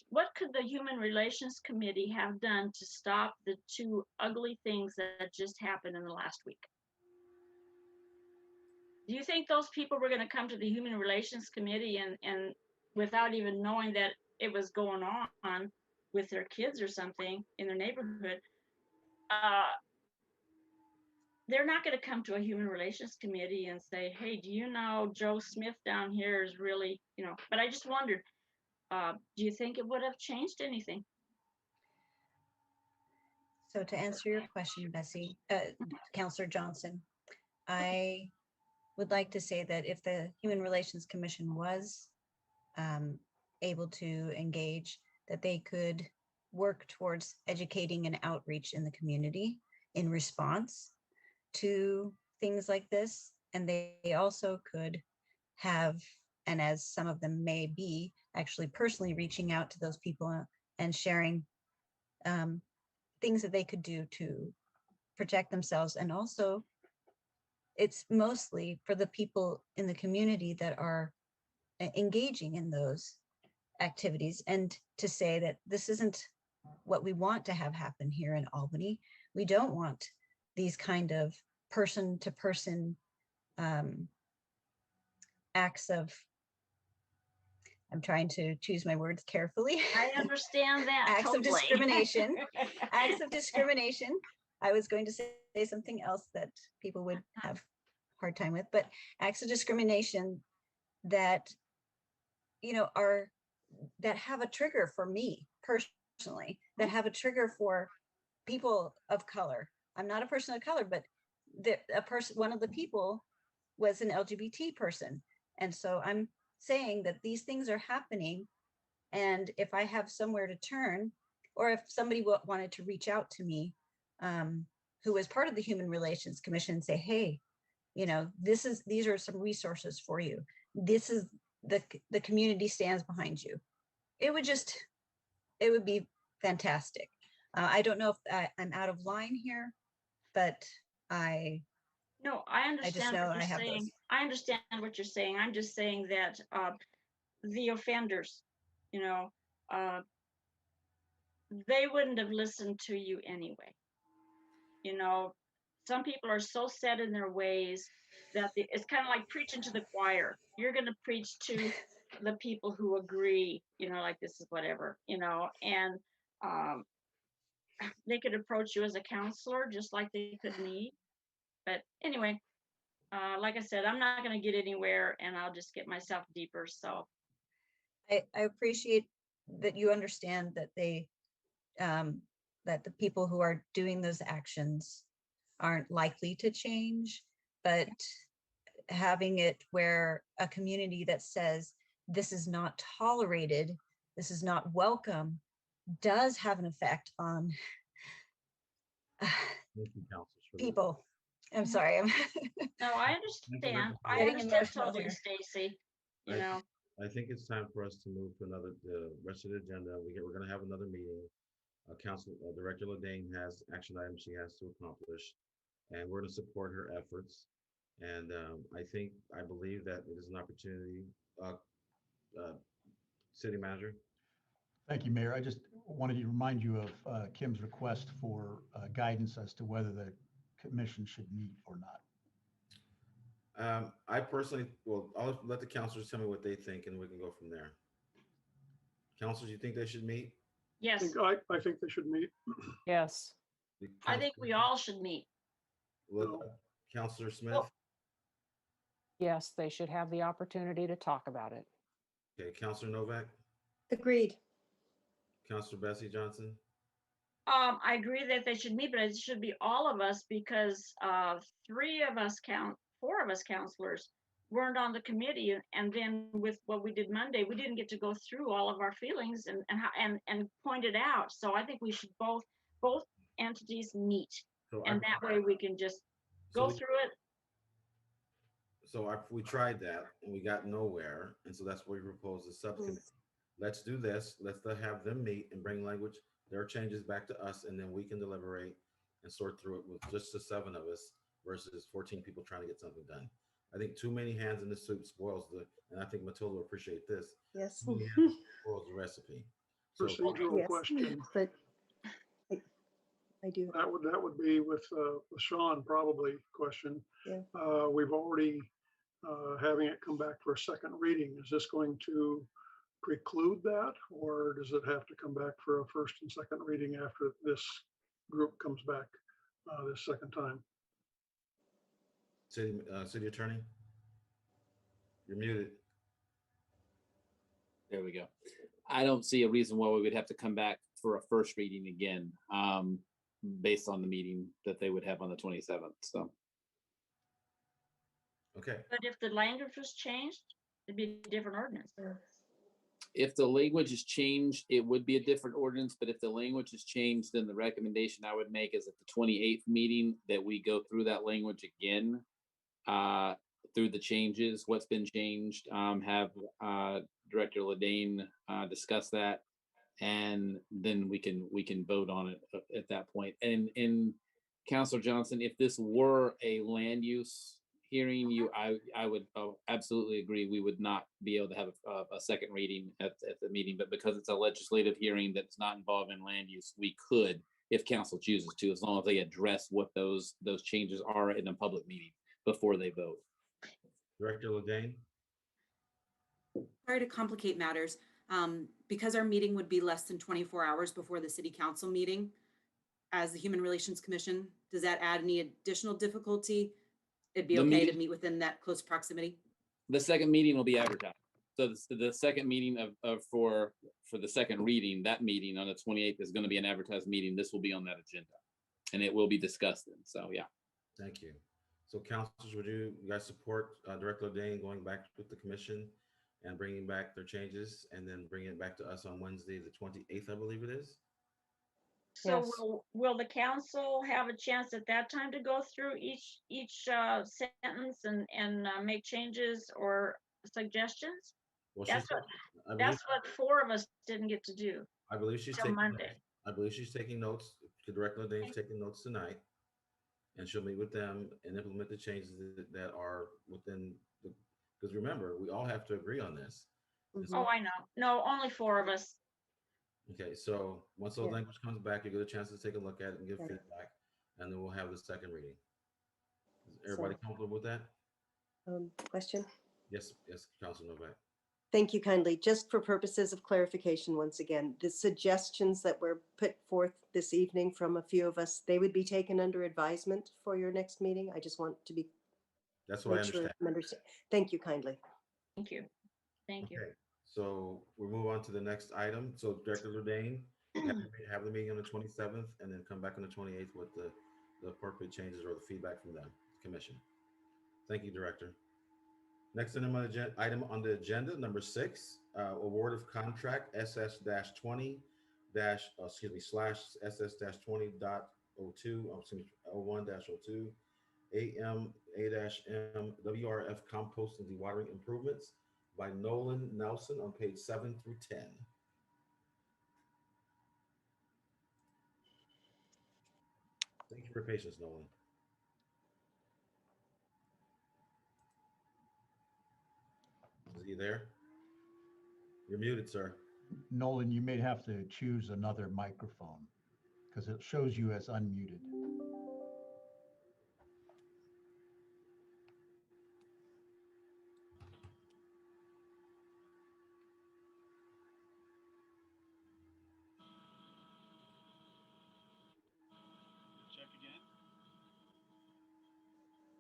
what could the Human Relations Committee have done to stop the 2 ugly things that just happened in the last week? Do you think those people were going to come to the Human Relations Committee and without even knowing that it was going on with their kids or something in their neighborhood? They're not going to come to a Human Relations Committee and say, hey, do you know Joe Smith down here is really, but I just wondered, do you think it would have changed anything? So to answer your question, Bessie, Councilor Johnson, I would like to say that if the Human Relations Commission was able to engage, that they could work towards educating and outreach in the community in response to things like this. And they also could have, and as some of them may be, actually personally reaching out to those people and sharing things that they could do to protect themselves. And also, it's mostly for the people in the community that are engaging in those activities, and to say that this isn't what we want to have happen here in Albany. We don't want these kind of person-to-person acts of, I'm trying to choose my words carefully. I understand that. Acts totally. of discrimination. Acts of discrimination. I was going to say something else that people would have a hard time with, but acts of discrimination that, that have a trigger for me personally, that have a trigger for people of color. I'm not a person of color, but one of the people was an LGBT person. And so I'm saying that these things are happening. And if I have somewhere to turn, or if somebody wanted to reach out to me, who was part of the Human Relations Commission, and say, hey, these are some resources for you. This is the community stands behind you. It would be fantastic. I don't know if I'm out of line here, but No, I understand know what I you're have saying. those. I understand what you're saying. I'm just saying that the offenders, they wouldn't have listened to you anyway. Some people are so set in their ways that it's kind of like preaching to the choir. You're going to preach to the people who agree, like this is whatever, and they could approach you as a counselor, just like they could me. But anyway, like I said, I'm not going to get anywhere, and I'll just get myself deeper. So I appreciate that you understand that that the people who are doing those actions aren't likely to change, but having it where a community that says this is not tolerated, this is not welcome, does have an effect on Thank you, councilors, for that. people. I'm sorry. no, I understand. I Getting understand emotional totally, here. Stacy. You I- know, I think it's time for us to move to the rest of the agenda. We're gonna have another meeting. Director Ladane has action items she has to accomplish, and we're to support her efforts. And I believe that it is an opportunity. City manager. Thank you, Mayor. I just wanted to remind you of Kim's request for guidance as to whether the commission should meet or not. I personally, well, I'll let the councilors tell me what they think, and we can go from there. Councilors, you think they should meet? yes, I think they should meet. Yes. I think we all should meet. Well, Councilor Smith. Well- Yes, they should have the opportunity to talk about it. Okay, Councilor Novak, Agreed. Councilor Bessie Johnson. I agree that they should meet, but it should be all of us because four of us counselors weren't on the committee, and then with what we did Monday, we didn't get to go through all of our feelings and point it out. So I think we should both entities meet, So and that way we can just So go we- through it. we tried that and we got nowhere, and so that's why we proposed the subcommittee. Let's do this. Let's have them meet and bring language, their changes back to us, and then we can deliberate and sort through it with just the 7 of us versus 14 people trying to get something done. I think too many hands in the soup spoils and I think Matilda will appreciate this. Yes. Too many hands spoils the recipe. So Procedural Yes. question. But I do. That would be with Sean, probably question. Yeah. We've already having it come back for a second reading. Is this going to preclude that, or does it have to come back for a first and second reading after this group comes back this second time? City Attorney, you're muted. There we go. I don't see a reason why we would have to come back for a first reading again, based on the meeting that they would have on the 27th. So, Okay. But if the language was changed, it'd be a different ordinance. if the language is changed, it would be a different ordinance, but if the language is changed, then the recommendation I would make is at the 28th meeting that we go through that language again, through the changes, what's been changed, have Director Ladane discuss that, and then we can vote on it at that point. And Councilor Johnson, if this were a land use hearing, I would absolutely agree. We would not be able to have a second reading at the meeting, but because it's a legislative hearing that's not involved in land use, we could, if council chooses to, as long as they address what those changes are in a public meeting before they vote. Director Ladane? Sorry to complicate matters. Because our meeting would be less than 24 hours before the city council meeting as the Human Relations Commission, does that add any additional difficulty? It'd be okay to meet within that close proximity? The second meeting will be advertised. So the second meeting for the second reading, that meeting on the 28th is going to be an advertised meeting. This will be on that agenda and it will be discussed then. So, yeah. Thank you. So councilors, would you guys support Director Ladane going back with the commission and bringing back their changes and then bringing it back to us on Wednesday, the 28th, I believe it is? So Yes. will the council have a chance at that time to go through each sentence and make changes or suggestions? Well, That's what four of us didn't get to do I believe she's till taking Monday. notes. I believe she's taking notes. Director Ladane's taking notes tonight, and she'll meet with them and implement the changes that are within the. Because remember, we all have to agree on this. And so- Oh, I know. No, only four of us. Okay, so once those Yeah. language comes back, you get a chance to take a look at it and give Okay. feedback, and then we'll have the second reading. Is everybody comfortable with that? Question? Yes, Council Novak. Thank you kindly. Just for purposes of clarification, once again, the suggestions that were put forth this evening from a few of us, they would be taken under advisement for your next meeting. I just want to be, That's what I make sure understand. I'm understand. Thank you kindly. Thank you. Thank you. Okay, so we'll move on to the next item. So Director Jourdain, have the meeting on the 27th and then come back on the 28th with the appropriate changes or the feedback from them, commission. Thank you, Director. Next item on the agenda, number 6, award of contract SS-20 /SS-20.02, /01-02 AM-A-M WRF compost and dewatering improvements by Nolan Nelson on page 7 through 10. Thank you for your patience, Nolan. Is he there? You're muted, sir. Nolan, you may have to choose another microphone because it shows you as unmuted.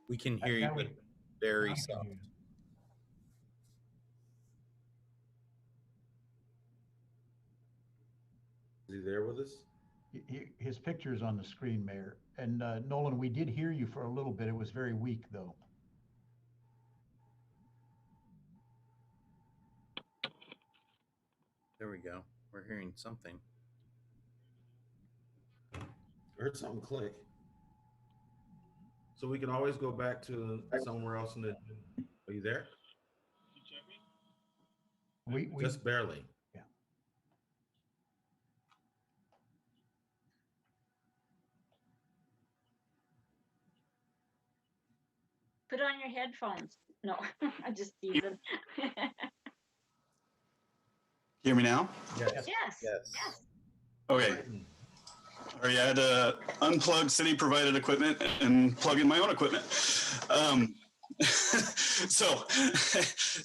We can hear you, That but would- very I can soft. hear you. Is he there with us? His picture is on the screen, Mayor. And Nolan, we did hear you for a little bit. It was very weak, though. There we go. We're hearing something. I heard something click. So we can always go back to somewhere else in the. Are you there? We Just barely. Yeah. Put on your headphones. No, I just teasing. Hear me now? Yes. Yes. Yes. Yes. Okay. All right, I had to unplug city provided equipment and plug in my own equipment. So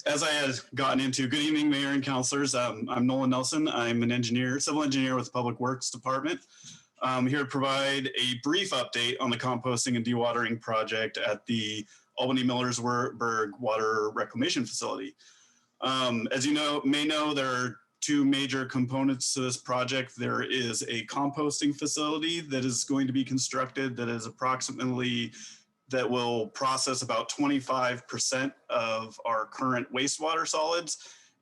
as I had gotten into, good evening, Mayor and councilors. I'm Nolan Nelson. I'm an engineer, civil engineer with the Public Works Department. I'm here to provide a brief update on the composting and dewatering project at the Albany Millersburg Water Reclamation Facility. As you may know, there are two major components to this project. There is a composting facility that is going to be constructed that is that will process about 25% of our current wastewater solids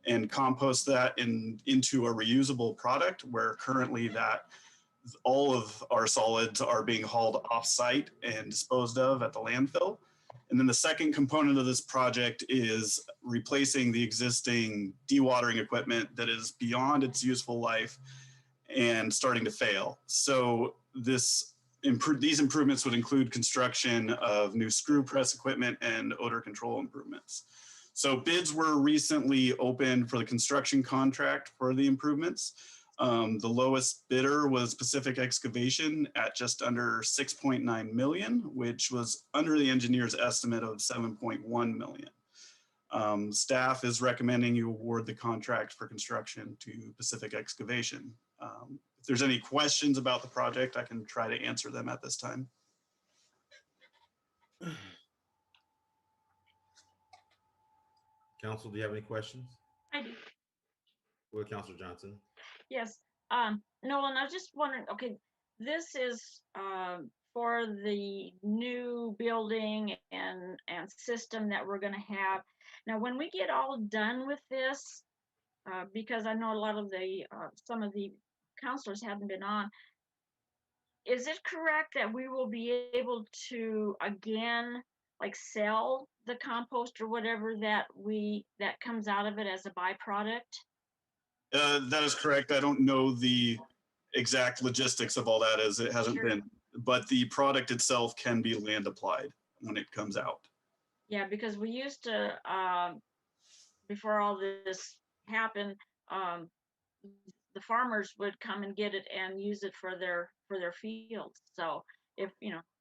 and compost that into a reusable product, where currently all of our solids are being hauled off-site and disposed of at the landfill. And then the second component of this project is replacing the existing dewatering equipment that is beyond its useful life and starting to fail. So these improvements would include construction of new screw press equipment and odor control improvements. So bids were recently opened for the construction contract for the improvements. The lowest bidder was Pacific Excavation at just under 6.9 million, which was under the engineer's estimate of 7.1 million. Staff is recommending you award the contract for construction to Pacific Excavation. If there's any questions about the project, I can try to answer them at this time. Council, do you have any questions? I do. With Councilor Johnson. Yes. Nolan, I was just wondering, okay, this is for the new building and system that we're gonna have. Now, when we get all done with this, because I know a lot of the, some of the counselors haven't been on, is it correct that we will be able to, again, like sell the compost or whatever that comes out of it as a byproduct? That is correct. I don't know the exact logistics of all that, as it hasn't Sure. been, but the product itself can be land applied when it comes out. Yeah, because we used to, before all this happened, the farmers would come and get it and use it for their fields. So if,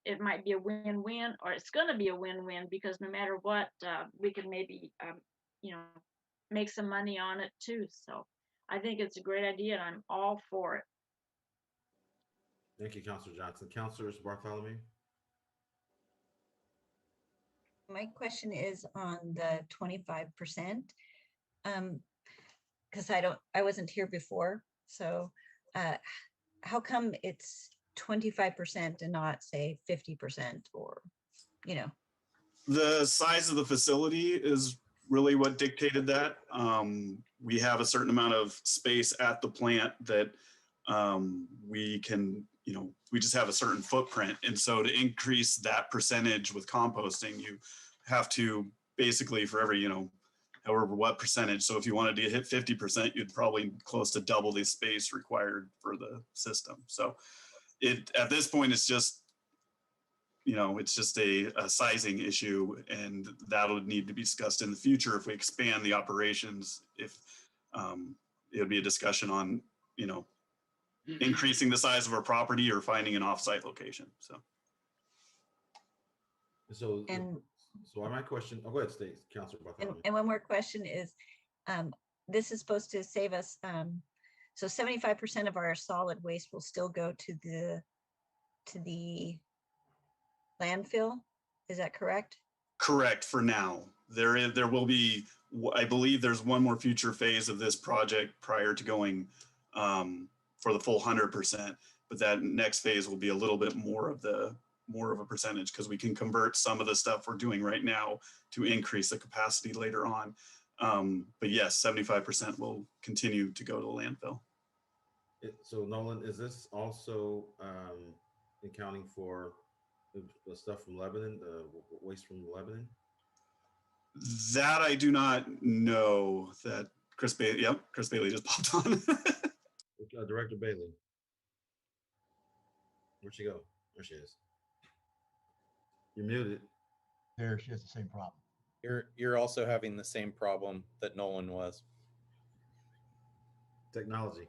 it might be a win-win, or it's going to be a win-win, because no matter what, we can maybe, make some money on it too. So I think it's a great idea and I'm all for it. Thank you, Councilor Johnson. Councilors Bartholomew? My question is on the 25%. Because I wasn't here before. So how come it's 25% and not say 50% or, you know? The size of the facility is really what dictated that. We have a certain amount of space at the plant that we can, we just have a certain footprint. And so to increase that percentage with composting, you have to basically for every, however what percentage. So if you wanted to hit 50%, you'd probably close to double the space required for the system. So at this point, it's just, it's just a sizing issue, and that'll need to be discussed in the future if we expand the operations. If it would be a discussion on, increasing the size of our property or finding an offsite location. So my question, go ahead, Stace, Councilor Bartholomew. And one more question is, this is supposed to save us, so 75% of our solid waste will still go to the landfill. Is that correct? Correct for now. There will be, I believe there's one more future phase of this project prior to going for the full 100%, but that next phase will be a little bit more of a percentage because we can convert some of the stuff we're doing right now to increase the capacity later on. But yes, 75% will continue to go to the landfill. So Nolan, is this also accounting for the stuff from Lebanon, the waste from Lebanon? That I do not know. That Chris Bailey, yep, Chris Bailey just popped on. Director Bailey. Where'd she go? There she is. You're muted. There, she has the same problem. You're also having the same problem that Nolan was. Technology.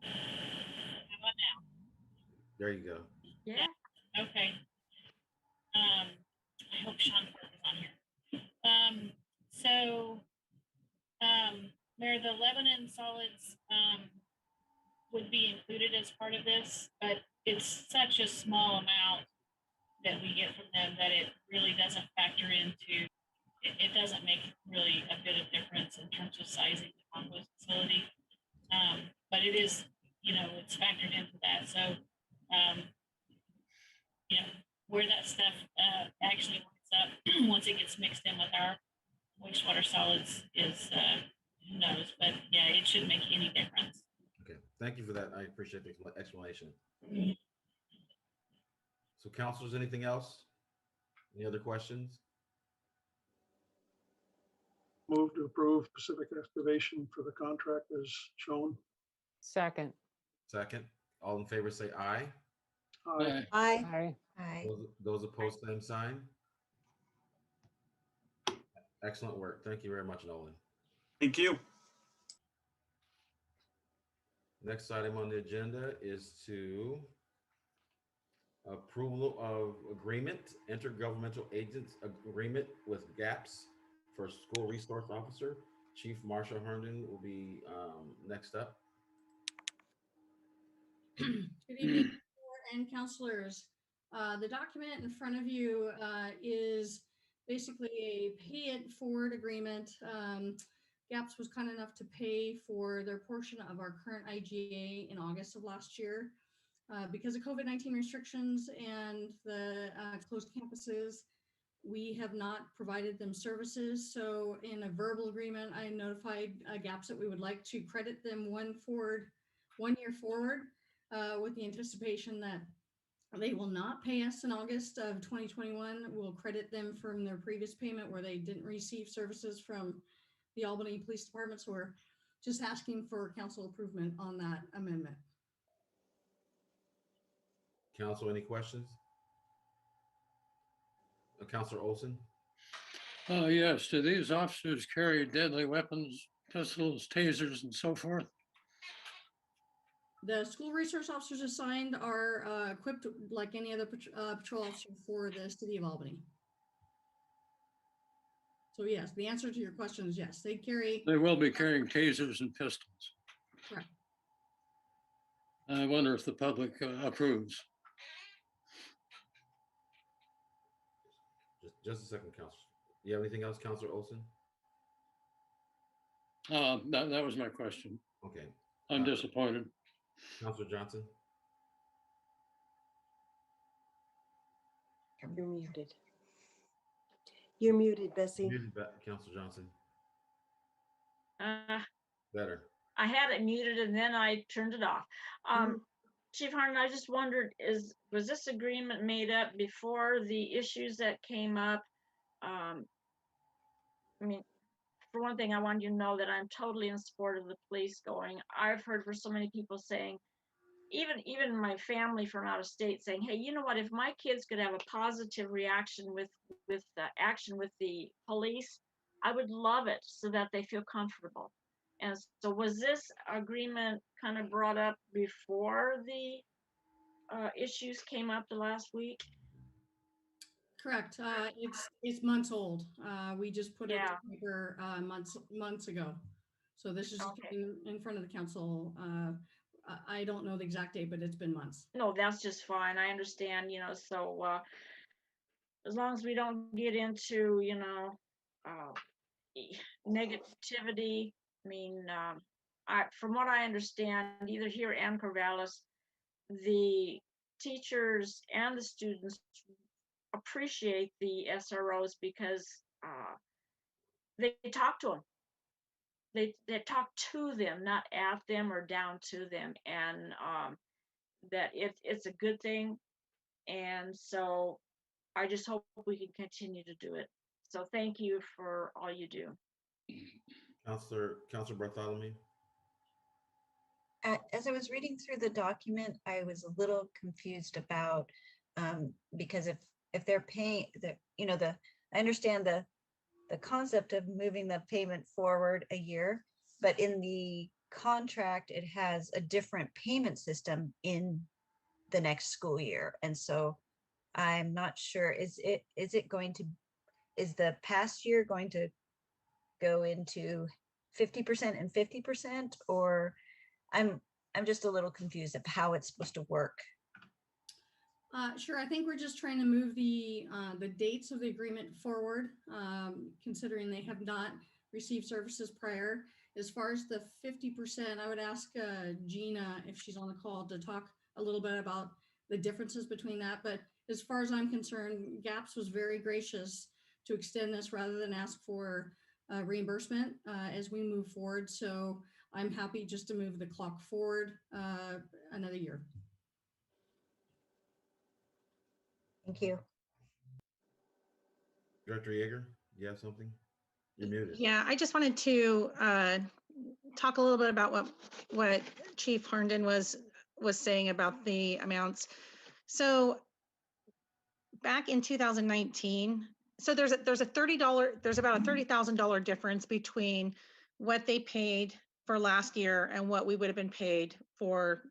How about now? There you go. Yeah. Okay. I hope Sean Park is on here. Where the Lebanon solids would be included as part of this, but it's such a small amount that we get from them that it really doesn't factor into, it doesn't make really a bit of difference in terms of sizing the compost facility. But it is, it's factored into that. So, where that stuff actually winds up once it gets mixed in with our wastewater solids is, who knows, but yeah, it shouldn't make any difference. Okay, thank you for that. I appreciate the explanation. So councilors, anything else? Any other questions? Move to approve Pacific Excavation for the contract as shown. Second. Second. All in favor say aye. Aye. Aye. Aye. Those opposed, same sign. Excellent work. Thank you very much, Nolan. Thank you. Next item on the agenda is to approval of agreement, intergovernmental agents agreement with GAPS for school resource officer. Chief Marsha Herndon will be next up. Good evening, and counselors. The document in front of you is basically a pay it forward agreement. GAPS was kind enough to pay for their portion of our current IGA in August of last year. Because of COVID-19 restrictions and the closed campuses, we have not provided them services. So in a verbal agreement, I notified GAPS that we would like to credit them 1 year forward with the anticipation that they will not pay us in August of 2021. We'll credit them from their previous payment where they didn't receive services from the Albany Police Department. So we're just asking for council approval on that amendment. Council, any questions? Councilor Olson? Yes, do these officers carry deadly weapons, pistols, tasers, and so forth? The school resource officers assigned are equipped like any other patrol officer for the city of Albany. So yes, the answer to your question is yes, they carry. They will be carrying tasers and pistols. Correct. I wonder if the public approves. Just a second, Counselor. You have anything else, Counselor Olson? That was my question. Okay. I'm disappointed. Counselor Johnson? You're muted. You're muted, Bessie. Counselor Johnson. Uh, Better. I had it muted and then I turned it off. Chief Harden, I just wondered, was this agreement made up before the issues that came up? I mean, for one thing, I want you to know that I'm totally in support of the police going. I've heard for so many people saying, even my family from out of state saying, hey, you know what, if my kids could have a positive reaction with the action with the police, I would love it so that they feel comfortable. And so was this agreement kind of brought up before the issues came up the last week? Correct. It's months old. We just put it Yeah. to paper months ago. So this is Okay. in front of the council. I don't know the exact date, but it's been months. No, that's just fine. I understand, so as long as we don't get into, negativity. I mean, from what I understand, either here and Corvallis, the teachers and the students appreciate the SROs because they talk to them. They talk to them, not at them or down to them, and that it's a good thing. And so I just hope we can continue to do it. So thank you for all you do. Counselor Bartholomew? As I was reading through the document, I was a little confused about, because if they're paying I understand the concept of moving the payment forward a year, but in the contract, it has a different payment system in the next school year. And so I'm not sure, is the past year going to go into 50% and 50%, or I'm just a little confused of how it's supposed to work. Sure. I think we're just trying to move the dates of the agreement forward, considering they have not received services prior. As far as the 50%, I would ask Gina, if she's on the call, to talk a little bit about the differences between that. But as far as I'm concerned, GAPS was very gracious to extend this rather than ask for reimbursement as we move forward. So I'm happy just to move the clock forward another year. Thank you. Director Yeager, you have something? You're muted. Yeah, I just wanted to talk a little bit about what Chief Herndon was saying about the amounts. So back in 2019, so there's about a $30,000 difference between what they paid for last year and what we would have been paid for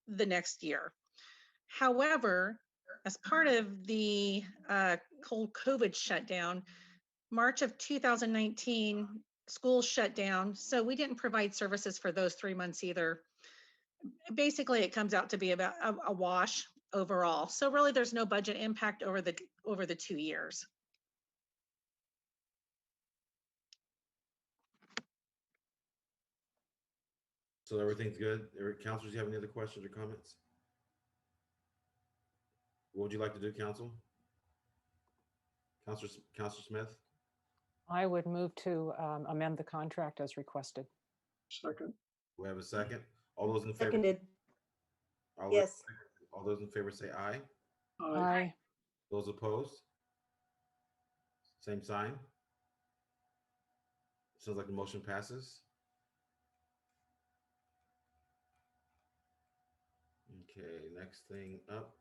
the next year. However, as part of the whole COVID shutdown, March of 2019, schools shut down, so we didn't provide services for those 3 months either. Basically, it comes out to be about a wash overall. So really, there's no budget impact over the 2 years. So everything's good? Counselors, you have any other questions or comments? What would you like to do, Counsel? Counselor Smith? I would move to amend the contract as requested. Second. We have a second. All those in favor? Seconded. Yes. All those in favor say aye. Aye. Those opposed? Same sign. Sounds like the motion passes. Okay, next thing up.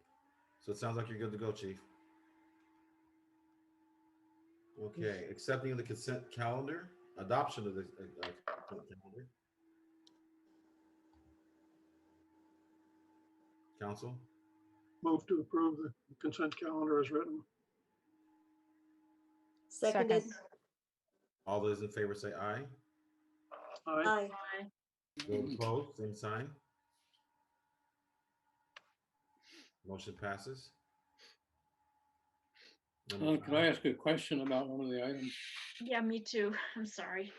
So it sounds like you're good to go, Chief. Okay, accepting of the consent calendar, adoption of the consent calendar. Council? Move to approve the consent calendar as written. Seconded. All those in favor say aye. Aye. Those opposed, same sign. Motion passes. Could I ask a question about one of the items? Yeah, me too. I'm sorry.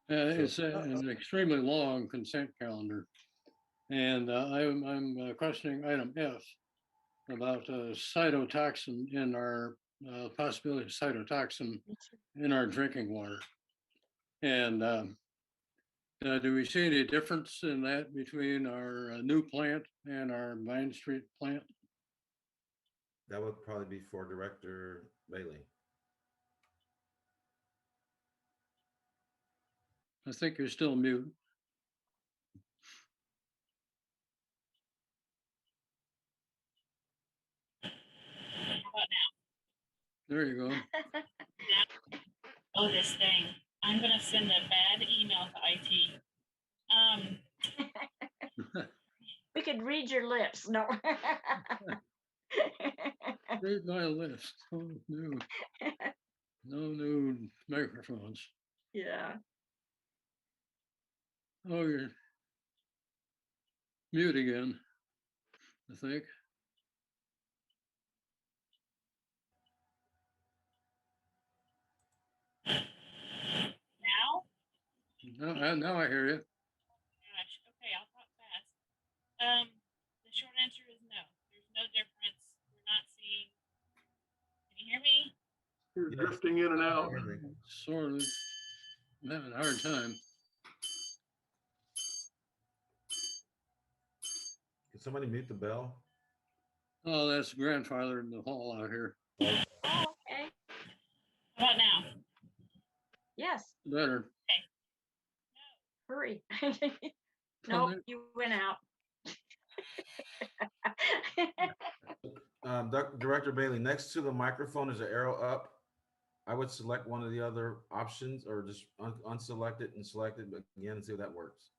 It's an extremely long consent calendar. And I'm questioning item F about cytotoxin in our possibility of cytotoxin in our drinking water. And do we see any difference in that between our new plant and our Main Street plant? That would probably be for Director Bailey. I think you're still mute. There you go. Oh, this thing. I'm gonna send a bad email to IT. We could read your lips. No. Read my list. Oh, no. No new microphones. Yeah. Oh, you're mute again, I think. Now I hear you. Gosh, okay, I'll talk fast. The short answer is no. There's no difference. We're not seeing. Can you hear me? You're drifting in and out. Sort of. I'm having a hard time. Can somebody mute the bell? Oh, that's grandfather in the hall out here. Oh, okay. How about now? Yes. Better. Hurry. Nope, you went out. Director Bailey, next to the microphone is an arrow up. I would select one of the other options or just unselect it and select it again and see if that works.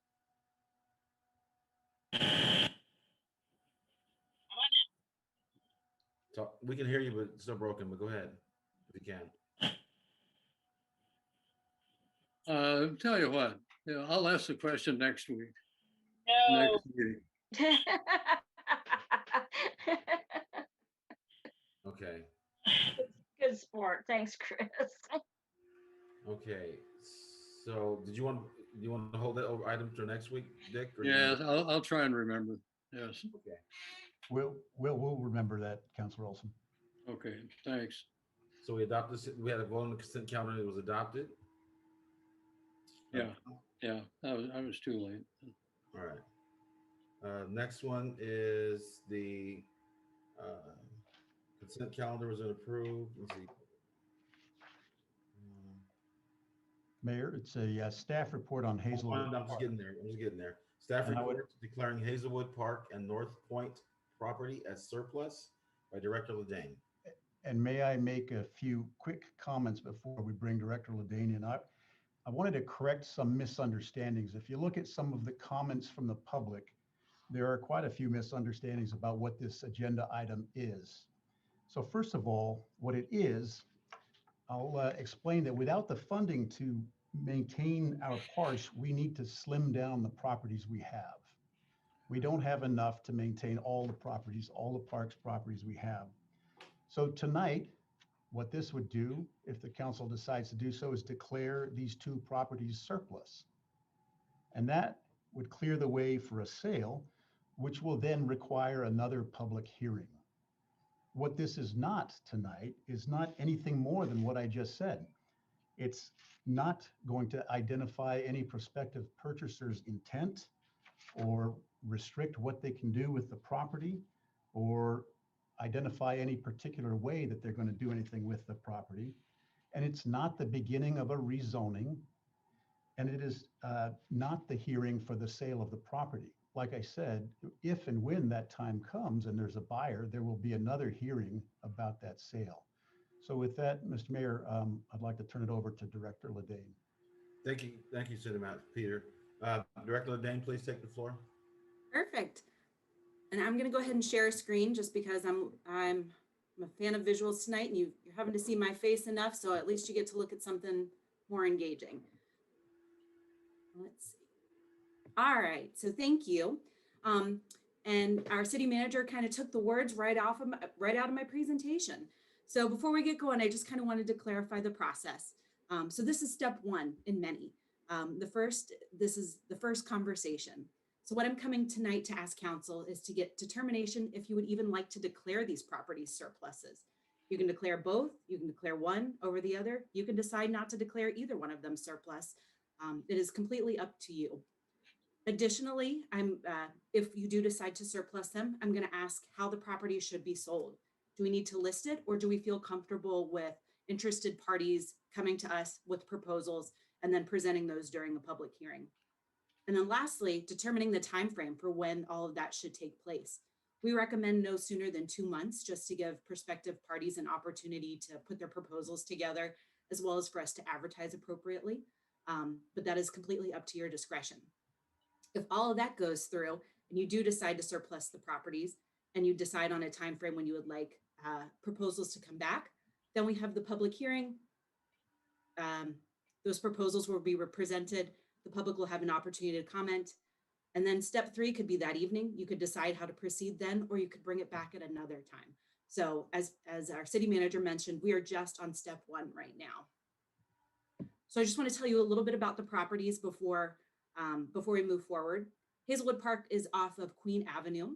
So we can hear you, but it's still broken, but go ahead if you can. Tell you what, yeah, I'll ask the question next week. No. Next meeting. Okay. Good sport. Thanks, Chris. Okay. So do you want to hold that over item for next week, Dick? Or Yeah, I'll try and remember. Yes. Okay. We'll remember that, Councilor Olson. Okay, thanks. So we adopted this, we had a vote on the consent calendar, it was adopted? Yeah, yeah, I was too late. All right. Next one is the consent calendar was approved. Let's see. Mayor, it's a staff report on Hazelwood. I'm just getting there. Staff And I would- report declaring Hazelwood Park and North Point property as surplus by Director Ledane. And may I make a few quick comments before we bring Director Ledane in? I wanted to correct some misunderstandings. If you look at some of the comments from the public, there are quite a few misunderstandings about what this agenda item is. So first of all, what it is, I'll explain that without the funding to maintain our parks, we need to slim down the properties we have. We don't have enough to maintain all the properties, all the parks properties we have. So tonight, what this would do, if the council decides to do so, is declare these two properties surplus. And that would clear the way for a sale, which will then require another public hearing. What this is not tonight is not anything more than what I just said. It's not going to identify any prospective purchaser's intent or restrict what they can do with the property or identify any particular way that they're going to do anything with the property. And it's not the beginning of a rezoning. And it is not the hearing for the sale of the property. Like I said, if and when that time comes and there's a buyer, there will be another hearing about that sale. So with that, Mr. Mayor, I'd like to turn it over to Director Ledane. Thank you, City Manager Peter. Director Ledane, please take the floor. Perfect. And I'm going to go ahead and share a screen just because I'm I'm a fan of visuals tonight, and you're having to see my face enough, so at least you get to look at something more engaging. Let's see. All right, so thank you. And our city manager kind of took the words right out of my presentation. So before we get going, I just kind of wanted to clarify the process. So this is step one in many. This is the first conversation. So what I'm coming tonight to ask council is to get determination if you would even like to declare these properties surpluses. You can declare both, you can declare one over the other, you can decide not to declare either one of them surplus. It is completely up to you. Additionally, if you do decide to surplus them, I'm going to ask how the property should be sold. Do we need to list it, or do we feel comfortable with interested parties coming to us with proposals and then presenting those during a public hearing? And then lastly, determining the time frame for when all of that should take place. We recommend no sooner than 2 months, just to give prospective parties an opportunity to put their proposals together, as well as for us to advertise appropriately. But that is completely up to your discretion. If all of that goes through and you do decide to surplus the properties and you decide on a time frame when you would like proposals to come back, then we have the public hearing. Those proposals will be presented. The public will have an opportunity to comment. And then step 3 could be that evening. You could decide how to proceed then, or you could bring it back at another time. So as our city manager mentioned, we are just on step 1 right now. So I just want to tell you a little bit about the properties before we move forward. Hazelwood Park is off of Queen Avenue.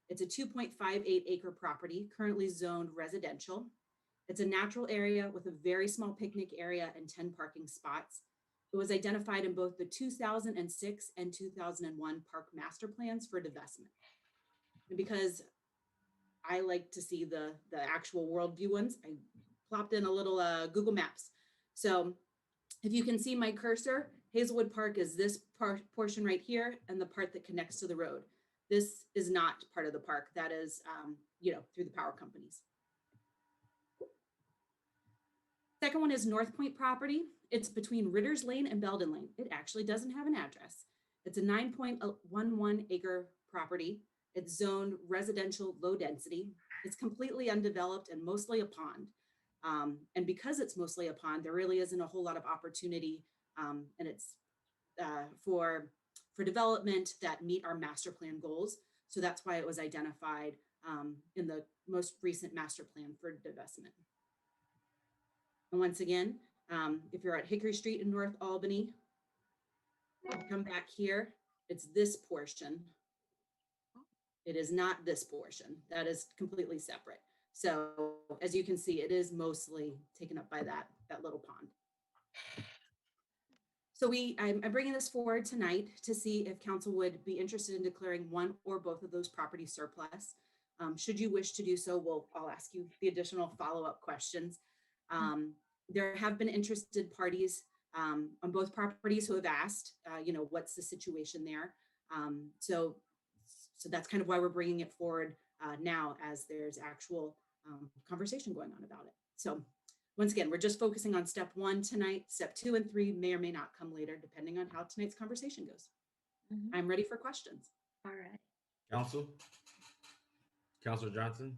It's a 2.58 acre property, currently zoned residential. It's a natural area with a very small picnic area and 10 parking spots. It was identified in both the 2006 and 2001 park master plans for divestment. And because I like to see the actual worldview ones, I plopped in a little Google Maps. So if you can see my cursor, Hazelwood Park is this portion right here and the part that connects to the road. This is not part of the park. That is, through the power companies. Second one is North Point property. It's between Ritter's Lane and Belden Lane. It actually doesn't have an address. It's a 9.11 acre property. It's zoned residential low density. It's completely undeveloped and mostly a pond. And because it's mostly a pond, there really isn't a whole lot of opportunity, and it's for development that meet our master plan goals. So that's why it was identified in the most recent master plan for divestment. And once again, if you're at Hickory Street in North Albany, come back here, it's this portion. It is not this portion. That is completely separate. So as you can see, it is mostly taken up by that little pond. So I'm bringing this forward tonight to see if council would be interested in declaring one or both of those properties surplus. Should you wish to do so, I'll ask you the additional follow-up questions. There have been interested parties on both properties who have asked, what's the situation there? So that's kind of why we're bringing it forward now, as there's actual conversation going on about it. So once again, we're just focusing on step 1 tonight. Step 2 and 3 may or may not come later, depending on how tonight's conversation goes. I'm ready for questions. All right. Councilor Johnson.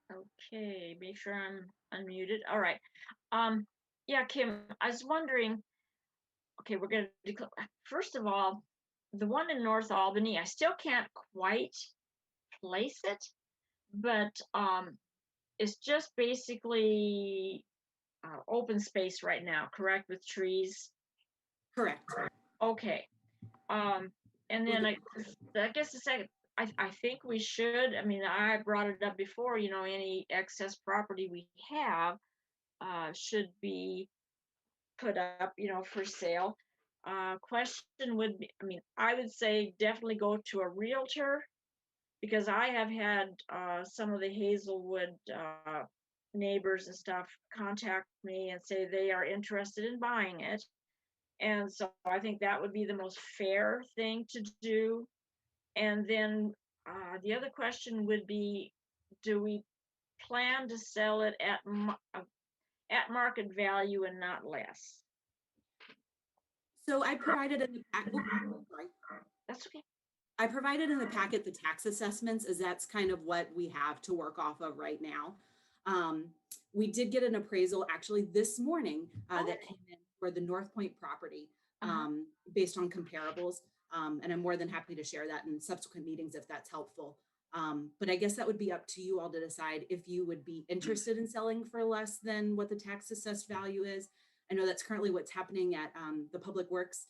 Okay, make sure I'm unmuted. All right. Yeah, Kim, I was wondering, okay, we're going to declare, first of all, the one in North Albany, I still can't quite place it, but it's just basically open space right now, correct, with trees? Correct. Okay. And then I guess the second, I think we should, I brought it up before, any excess property we have should be put up, for sale. Question would be, I would say definitely go to a realtor, because I have had some of the Hazelwood neighbors and stuff contact me and say they are interested in buying it. And so I think that would be the most fair thing to do. And then the other question would be, do we plan to sell it at market value and not less? So I provided in the back. Oh, sorry. That's okay. I provided in the packet the tax assessments, as that's kind of what we have to work off of right now. We did get an appraisal actually this morning that came in for the North Point property based on comparables. And I'm more than happy to share that in subsequent meetings if that's helpful. But I guess that would be up to you all to decide if you would be interested in selling for less than what the tax assessed value is. I know that's currently what's happening at the Public Works.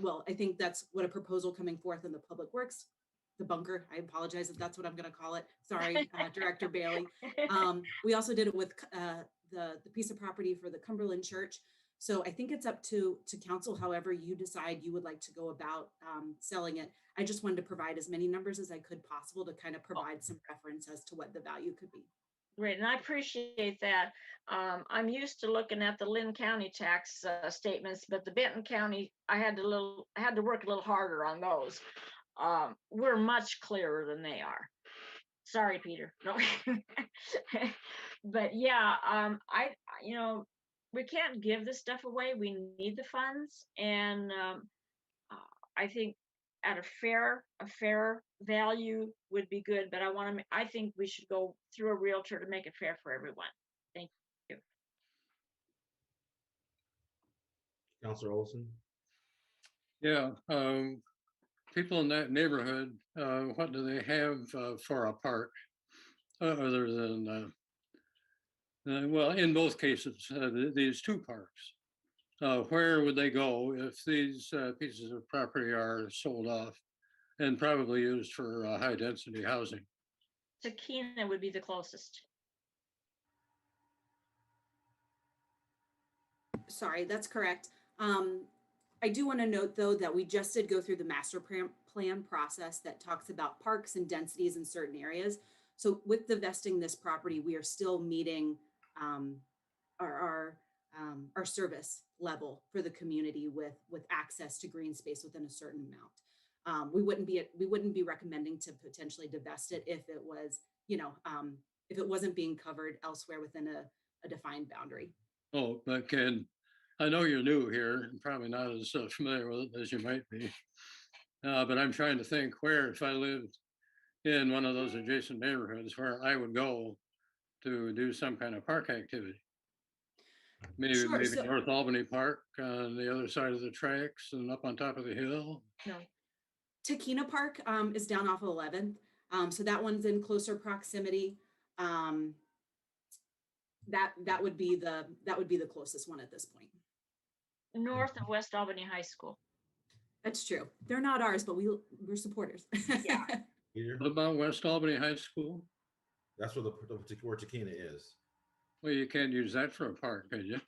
Well, I think that's what a proposal coming forth in the Public Works, the bunker. I apologize if that's what I'm going to call it. Sorry, Director Bailey. We also did it with the piece of property for the Cumberland Church. So I think it's up to council, however you decide you would like to go about selling it. I just wanted to provide as many numbers as I could possible to kind of provide some reference as to what the value could be. Great, and I appreciate that. I'm used to looking at the Lynn County tax statements, but the Benton County, I had to work a little harder on those. We're much clearer than they are. Sorry, Peter. No. But yeah, we can't give this stuff away. We need the funds, and I think at a fair value would be good. But I think we should go through a realtor to make it fair for everyone. Thank you. Councilor Olson. Yeah, people in that neighborhood, what do they have for a park other than, well, in both cases, these two parks? Where would they go if these pieces of property are sold off and probably used for high density housing? Sakina would be the closest. Sorry, that's correct. I do want to note, though, that we just did go through the master plan process that talks about parks and densities in certain areas. So with divesting this property, we are still meeting our service level for the community with access to green space within a certain amount. We wouldn't be recommending to potentially divest it if it was, if it wasn't being covered elsewhere within a defined boundary. Oh, but I know you're new here and probably not as familiar with it as you might be. But I'm trying to think where, if I lived in one of those adjacent neighborhoods, where I would go to do some kind of park activity. Maybe Sure, North Albany Park on the other side of the tracks and up on top of the hill. No. Takina Park is down off of 11th. So that one's in closer proximity. That would be the closest one at this point. North of West Albany High School. That's true. They're not ours, but we're supporters. Yeah. What about West Albany High School? That's where where Takina is. Well, you can't use that for a park, can you?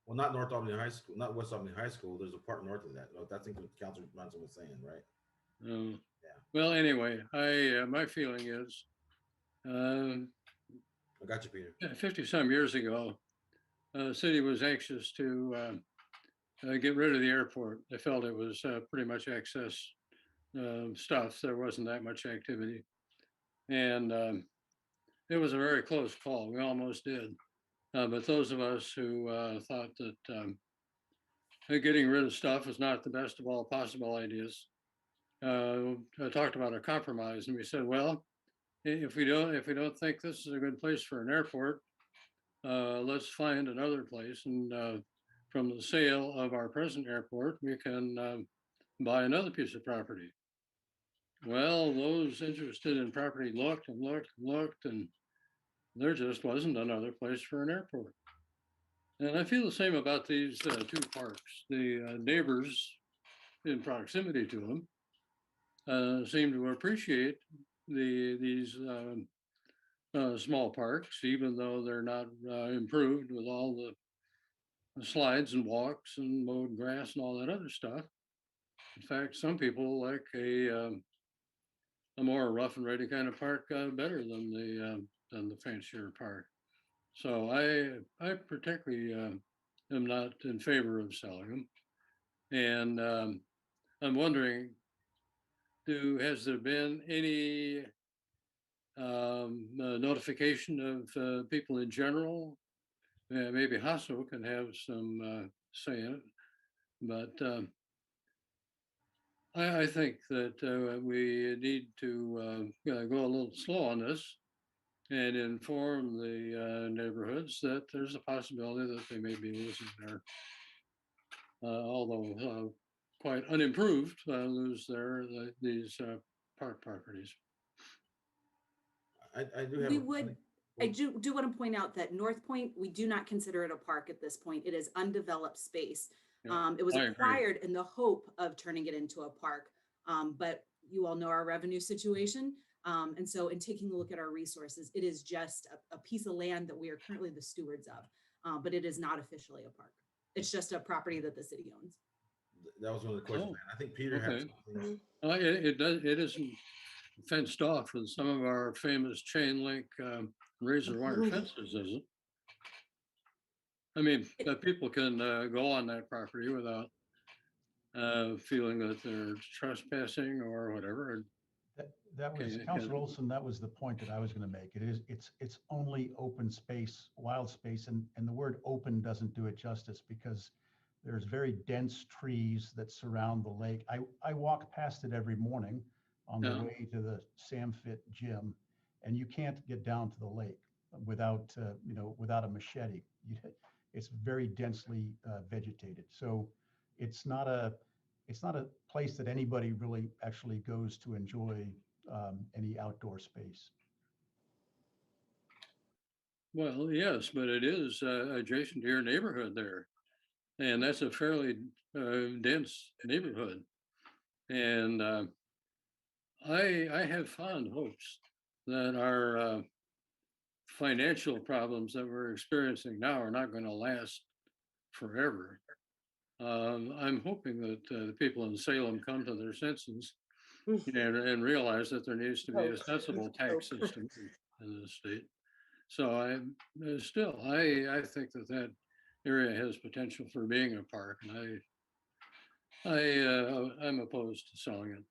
Well, not North Albany High School, not West Albany High School. There's a park north of that. That's what Councilor Johnson was saying, right? Yeah. Well, anyway, my feeling is, I got you, Peter. 50 some years ago, the city was anxious to get rid of the airport. They felt it was pretty much excess stuff. There wasn't that much activity. And it was a very close call. We almost did. But those of us who thought that getting rid of stuff is not the best of all possible ideas, talked about a compromise, and we said, well, if we don't think this is a good place for an airport, let's find another place. And from the sale of our present airport, we can buy another piece of property. Well, those interested in property looked and looked and looked, and there just wasn't another place for an airport. And I feel the same about these two parks. The neighbors in proximity to them seem to appreciate these small parks, even though they're not improved with all the slides and walks and mowed grass and all that other stuff. In fact, some people like a more rough and ready kind of park better than the fancier park. So I particularly am not in favor of selling them. And I'm wondering, has there been any notification of people in general? Maybe Hasso can have some say in it, but I think that we need to go a little slow on this and inform the neighborhoods that there's a possibility that they may be losing their, although quite unimproved, lose these park properties. I do have. We would, I do want to point out that North Point, we do not consider it a park at this point. It is undeveloped space. Yeah, It was I agree. acquired in the hope of turning it into a park. But you all know our revenue situation. And so in taking a look at our resources, it is just a piece of land that we are currently the stewards of, but it is not officially a park. It's just a property that the city owns. That was one of the questions. Oh, I think Peter had okay. something. It isn't fenced off with some of our famous chain link razor wire fences, is it? I mean, people can go on that property without feeling that they're trespassing or whatever. That was, Okay, Councilor okay. Olson, that was the point that I was going to make. It's only open space, wild space, and the word open doesn't do it justice because there's very dense trees that surround the lake. I walk past it every morning on the Yeah. way to the Samfit gym, and you can't get down to the lake without without a machete. It's very densely vegetated, so it's not a place that anybody really actually goes to enjoy any outdoor space. Well, yes, but it is adjacent to your neighborhood there. And that's a fairly dense neighborhood. And I have fond hopes that our financial problems that we're experiencing now are not going to last forever. I'm hoping that the people in Salem come to their senses and realize that there needs to be a sensible tax system in the state. So I think that area has potential for being a park, and I'm opposed to selling it,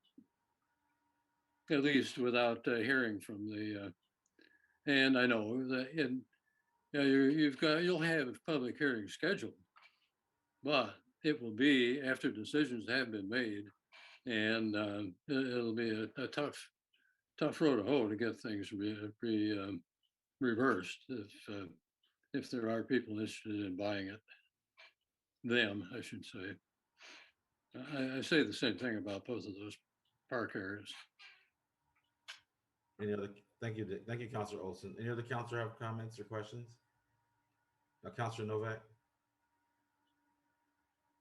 at least without hearing from the. And I know that you'll have public hearings scheduled, but it will be after decisions have been made, and it'll be a tough road to hoe to get things reversed if there are people interested in buying it. Them, I should say. I say the same thing about both of those park areas. Any other? Thank you, Councilor Olson. Any other councilor have comments or questions? Councilor Novak.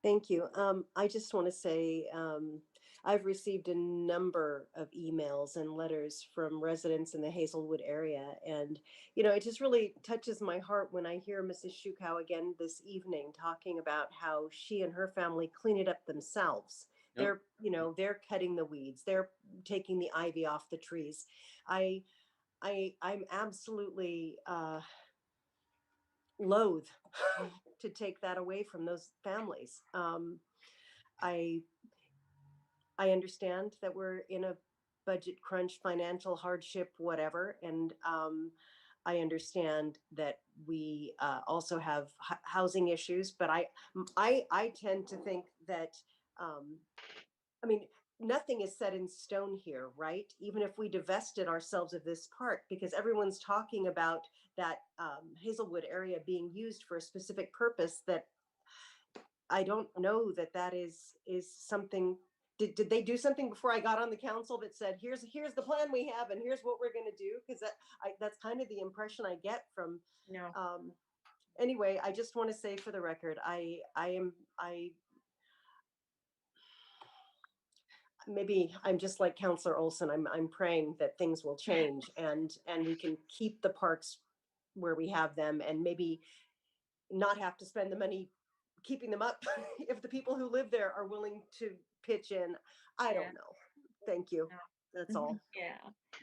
Thank you. I just want to say I've received a number of emails and letters from residents in the Hazelwood area. And, it just really touches my heart when I hear Mrs. Shukow again this evening talking about how she and her family clean it up themselves. Yep. They're cutting the weeds. They're taking the ivy off the trees. I'm absolutely loath to take that away from those families. I understand that we're in a budget crunch, financial hardship, whatever, and I understand that we also have housing issues. But I tend to think that nothing is set in stone here, right? Even if we divested ourselves of this park, because everyone's talking about that Hazelwood area being used for a specific purpose that I don't know that is something. Did they do something before I got on the council that said, here's the plan we have and here's what we're going to do? Because that's kind of the impression I get from. No. Anyway, I just want to say for the record, maybe I'm just like Councilor Olson. I'm praying that things will change and we can keep the parks where we have them and maybe not have to spend the money keeping them up if the people who live there are willing to pitch in. I don't know. Thank you. That's all. Yeah.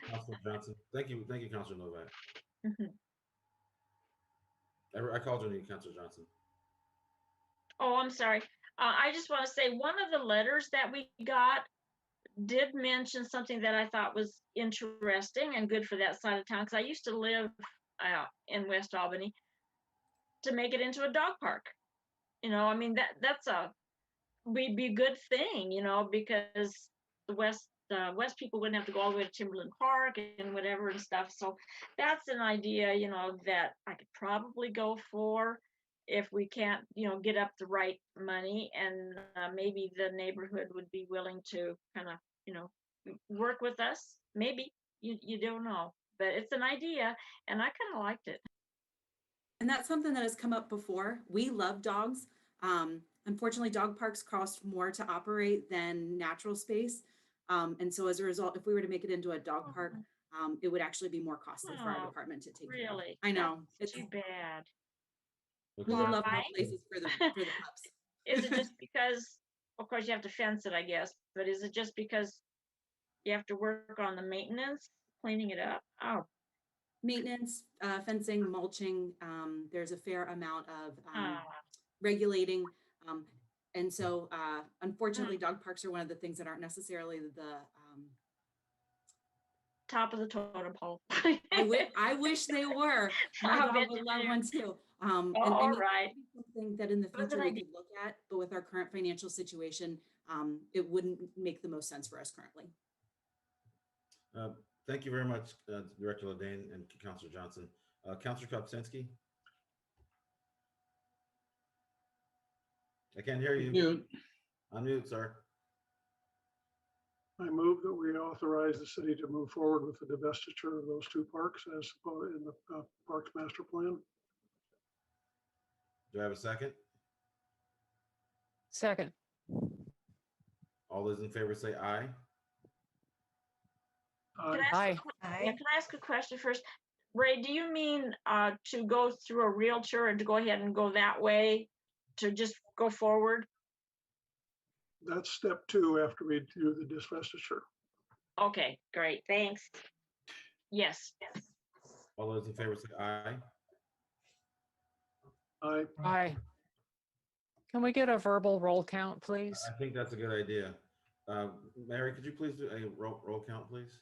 Councilor Johnson. Thank you, Councilor Novak. Mhm. I called your name, Councilor Johnson. Oh, I'm sorry. I just want to say one of the letters that we got did mention something that I thought was interesting and good for that side of town, because I used to live in West Albany, to make it into a dog park. That's a be a good thing, you know, because the West people wouldn't have to go all the way to Timberland Park and whatever and stuff. So that's an idea, you know, that I could probably go for if we can't, you know, get up the right money, and maybe the neighborhood would be willing to kind of, you know, work with us. Maybe you don't know, but it's an idea, and I kind of liked it. And that's something that has come up before. We love dogs. Unfortunately, dog parks cost more to operate than natural space. And so as a result, if we were to make it into a dog park, it would actually be more costly for our Oh, department to take care of. really? I know. That's It's, too bad. we would love more Why? places for the pups. Is it just because, of course, you have to fence it, I guess, but is it just because you have to work on the maintenance, cleaning it up? Oh, Maintenance, fencing, mulching, there's a fair amount of ah, regulating. And so unfortunately, dog parks are one of the things that aren't necessarily the top of the totem pole. I wish they were. My I dog bet would you love do. one too. All And right. something that in the That's future an we idea. could look at, but with our current financial situation, it wouldn't make the most sense for us currently. Thank you very much, Director Ledane and Councilor Johnson. Councilor Kopsinski? I can't hear you. Mute. Unmute, sir. I move that we authorize the city to move forward with the divestiture of those two parks as in the Parks Master Plan. Do I have a second? Second. All those in favor say aye. Can I ask Aye. yeah, can I ask a question first? Ray, do you mean to go through a realtor and to go ahead and go that way, to just go forward? That's step 2 after we do the divestiture. Okay, great, thanks. Yes. All those in favor say aye. Aye. Aye. Can we get a verbal roll count, please? I think that's a good idea. Mary, could you please do a roll count, please?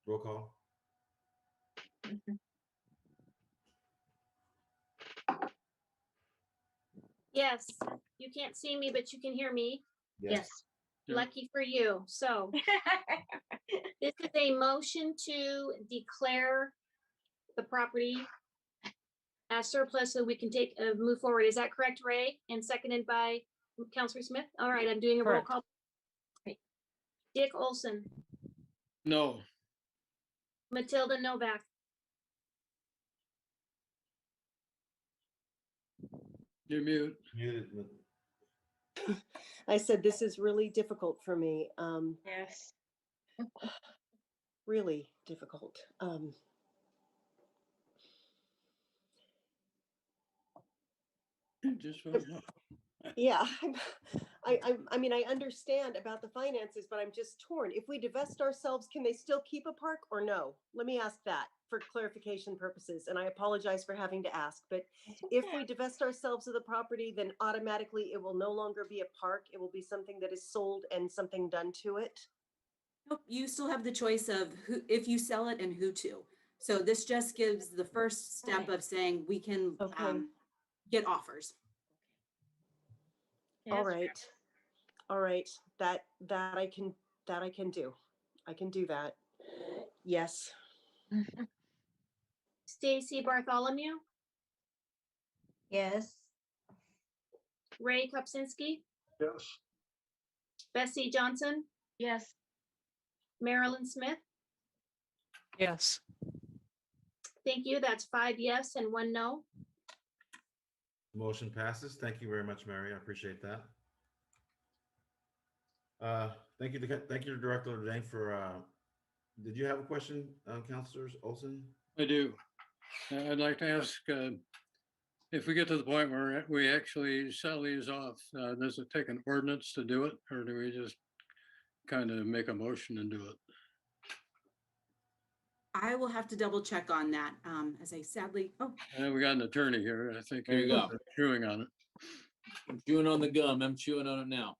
Roll call. Yes, you can't see me, but you can hear me. Yes. Yeah. Lucky for you. So this is a motion to declare the property as surplus so we can take, move forward. Is that correct, Ray? And seconded by Councilor Smith? All right, I'm doing a roll Correct. call. Dick Olson, No. Matilda Novak, You're mute. Muted. I said, this is really difficult for me. Yes. Really difficult. Just vote no. Yeah, I mean, I understand about the finances, but I'm just torn. If we divest ourselves, can they still keep a park or no? Let me ask that for clarification purposes. And I apologize for having to ask, but if we divest ourselves of the property, then automatically it will no longer be a park. It will be something that is sold and something done to it. Nope, you still have the choice of who, if you sell it and who to. So this just gives the first step of saying we can get offers. All right. All right. That I can do. I can do that. Yes. Stacy Bartholomew, Yes. Ray Kopsinski, Yes. Bessie Johnson, Yes. Marilyn Smith. Yes. Thank you. That's 5 yes and 1 no. Motion passes. Thank you very much, Mary. I appreciate that. Thank you, Director Ledane, for. Did you have a question, Councilor Olson? I do. I'd like to ask if we get to the point where we actually sell these off, does it take an ordinance to do it, or do we just kind of make a motion and do it? I will have to double check on that as I sadly, We got an attorney here. I think There you go. chewing on it. I'm chewing on the gum. I'm chewing on it now.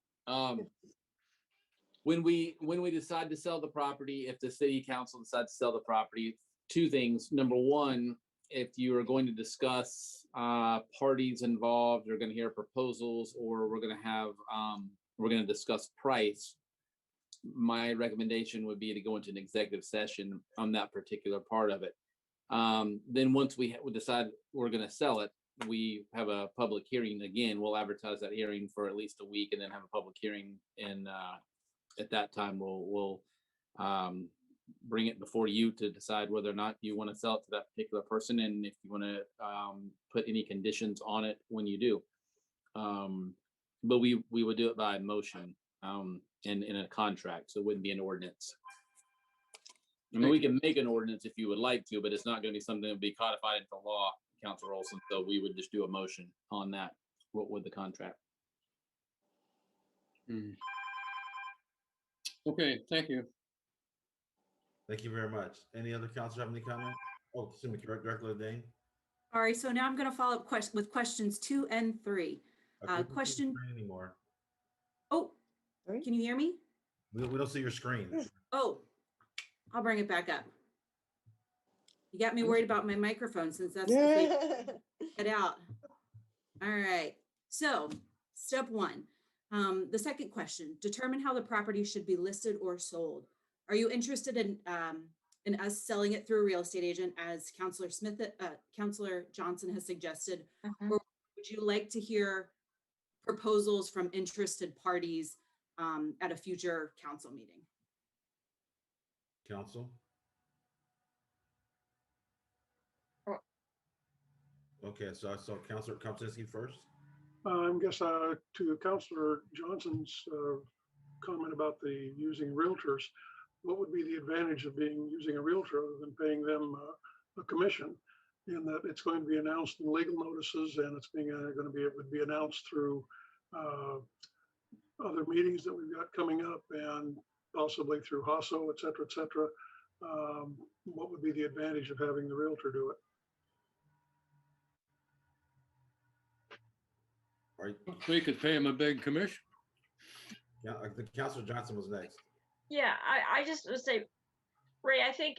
When we decide to sell the property, if the city council decides to sell the property, two things. Number one, if you are going to discuss parties involved, you're going to hear proposals, or we're going to have we're going to discuss price, my recommendation would be to go into an executive session on that particular part of it. Then once we decide we're going to sell it, we have a public hearing again. We'll advertise that hearing for at least a week, and then have a public hearing. And at that time, we'll bring it before you to decide whether or not you want to sell it to that particular person, and if you want to put any conditions on it when you do. But we would do it by motion and in a contract, so it wouldn't be an ordinance. I mean, we can make an ordinance if you would like to, but it's not going to be something that would be codified into law, Councilor Olson. So we would just do a motion on that with the contract. Okay, thank you. Thank you very much. Any other councilor have any comment? Oh, excuse me, Director Ledane. All right, so now I'm going to follow up with questions 2 and 3. Question. Anymore. Oh, can you hear me? We don't see your screen. Oh, I'll bring it back up. You got me worried about my microphone since that's the thing. Get out. All right. So step 1, the second question, determine how the property should be listed or sold. Are you interested in us selling it through a real estate agent, as Councilor Johnson has suggested, or would you like to hear proposals from interested parties at a future council meeting? Council? Okay, so I saw Councilor Kopczynski first. I guess to Councilor Johnson's comment about the using realtors, what would be the advantage of using a realtor other than paying them a commission? In that it's going to be announced in legal notices, and it's it would be announced through other meetings that we've got coming up, and possibly through HASO, et cetera, et cetera. What would be the advantage of having the realtor do it? We could pay him a big commission. Yeah, the Councilor Johnson was next. Yeah, I just would say, Ray, I think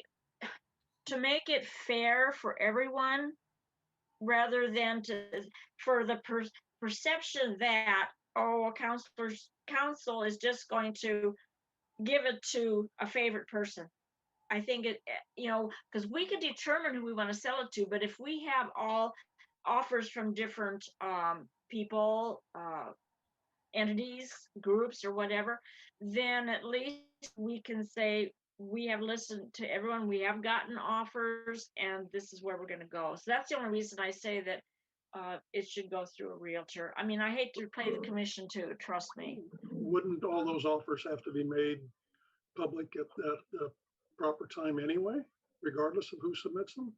to make it fair for everyone, rather than for the perception that, oh, a council is just going to give it to a favorite person. I think it, because we can determine who we want to sell it to, but if we have all offers from different people, entities, groups, or whatever, then at least we can say we have listened to everyone, we have gotten offers, and this is where we're going to go. So that's the only reason I say that it should go through a realtor. I mean, I hate to pay the commission too, trust me. Wouldn't all those offers have to be made public at the proper time anyway, regardless of who submits them?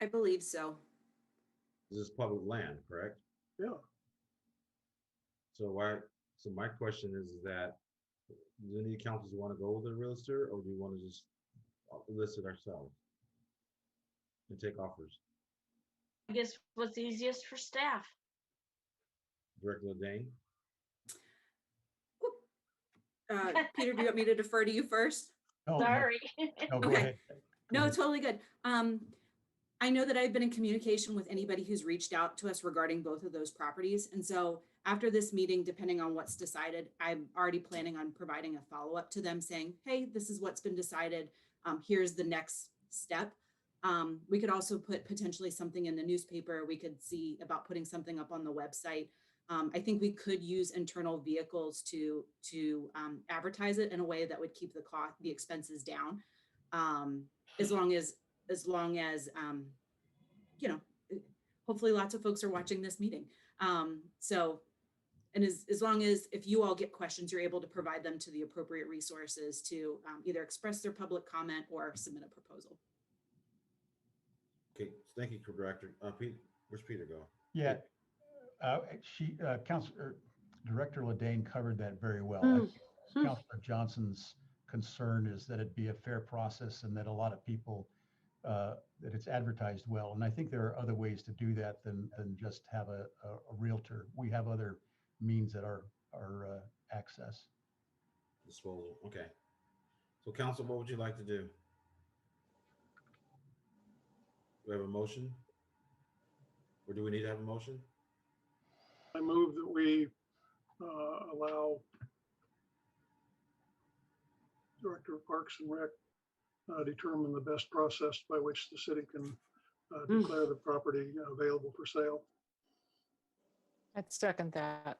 I believe so. This is public land, correct? Yeah. So my question is that, do any councils want to go with a realtor, or do you want to just list it ourselves and take offers? I guess what's easiest for staff. Director Ledane? Peter, do you want me to defer to you first? Oh, Sorry. no, go Okay. ahead. No, totally good. I know that I've been in communication with anybody who's reached out to us regarding both of those properties. And so after this meeting, depending on what's decided, I'm already planning on providing a follow-up to them saying, hey, this is what's been decided. Here's the next step. We could also put potentially something in the newspaper. We could see about putting something up on the website. I think we could use internal vehicles to advertise it in a way that would keep the expenses down, as long as hopefully lots of folks are watching this meeting. And as long as if you all get questions, you're able to provide them to the appropriate resources to either express their public comment or submit a proposal. Okay, thank you, Director. Pete, where's Peter go? Yeah, Director Ledane covered that very well. Councilor Johnson's concern is that it be a fair process and that a lot of people, that it's advertised well. And I think there are other ways to do that than just have a realtor. We have other means at our access. Disposal, okay. So council, what would you like to do? we have a motion? Or do we need to have a motion? I move that we allow Director of Parks and Rec determine the best process by which the city can declare the property available for sale. I'd second that.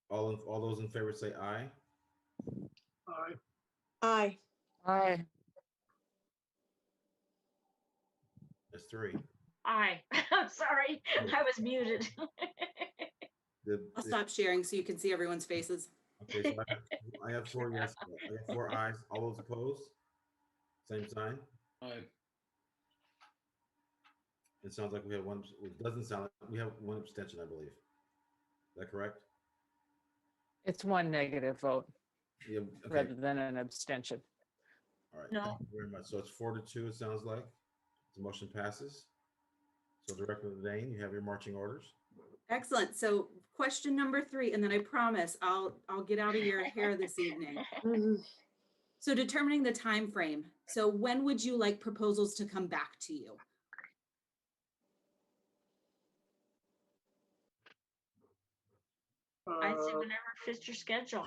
All those in favor say aye. Aye. Aye. Aye. That's three. Aye. I'm sorry. I was muted. I'll stop sharing so you can see everyone's faces. Okay, so I have 4 yes, I got 4 ayes. All those opposed? Same sign? Aye. It sounds like we have one, it doesn't sound like, we have one abstention, I believe. Is that correct? It's one negative vote Yeah, okay, rather than an abstention. all right. No. Thank you very much. So it's 4-2, it sounds like. The motion passes. So Director Dane, you have your marching orders. Excellent. So question number 3, and then I promise I'll get out of your hair this evening. So determining the time frame. So when would you like proposals to come back to you? I'd say whenever fits your schedule.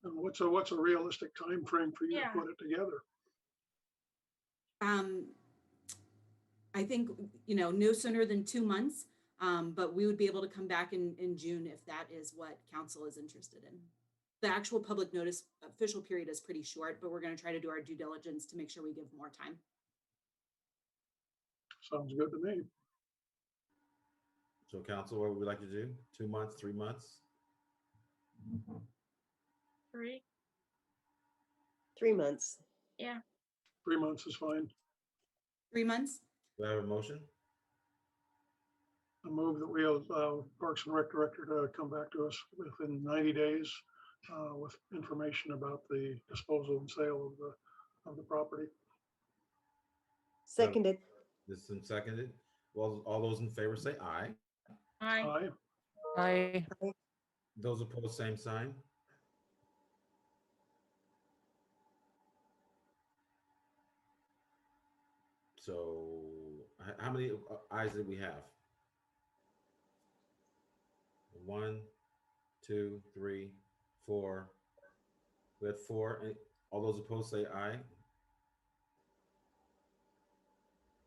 And what's a realistic time frame for you Yeah. to put it together? I think, no sooner than 2 months, but we would be able to come back in June if that is what council is interested in. The actual public notice official period is pretty short, but we're going to try to do our due diligence to make sure we give more time. Sounds good to me. So council, what would we like to do? 2 months, 3 months? 3. 3 months. Yeah. 3 months is fine. 3 months? Do I have a motion? I move that we allow Parks and Rec Director to come back to us within 90 days with information about the disposal and sale of the property. Seconded. This is seconded. Well, all those in favor say aye. Aye. Aye. Aye. Those opposed, same sign. So how many ayes did we have? 1, 2, 3, 4. We had 4. And all those opposed say aye.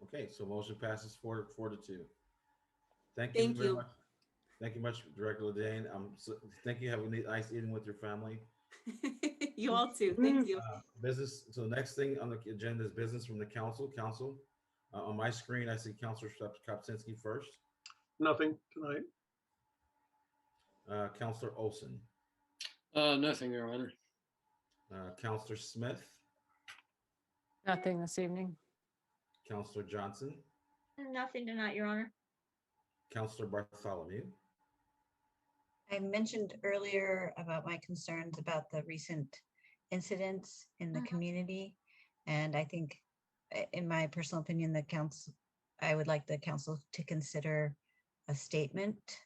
Okay, so motion passes 4-2. Thank you very much. Thank you much, Director Ledane. Thank you. Have a nice evening with your family. You all too. Thank you. Business. So next thing on the agenda is business from the council. Council. On my screen, I see Councilor Kopczynski first. Nothing tonight. Councilor Olson. Nothing, Your Honor. Councilor Smith. Nothing this evening. Councilor Johnson. Nothing tonight, Your Honor. Councilor Bartholomew. I mentioned earlier about my concerns about the recent incidents in the community. And I think, in my personal opinion, I would like the council to consider a statement.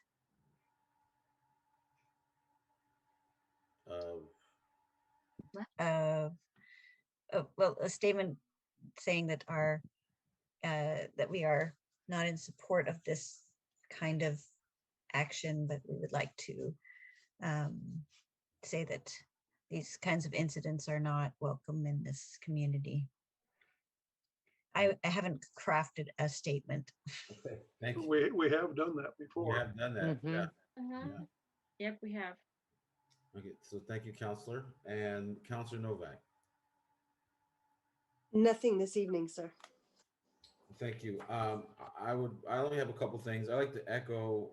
Well, a statement saying that that we are not in support of this kind of action, but we would like to say that these kinds of incidents are not welcome in this community. I haven't crafted a statement. Okay, thank you. We have done that before. We have done that. Yeah. Yep, we have. Okay, so thank you, Councilor. And Councilor Novak. Nothing this evening, sir. Thank you. I only have a couple things. I like to echo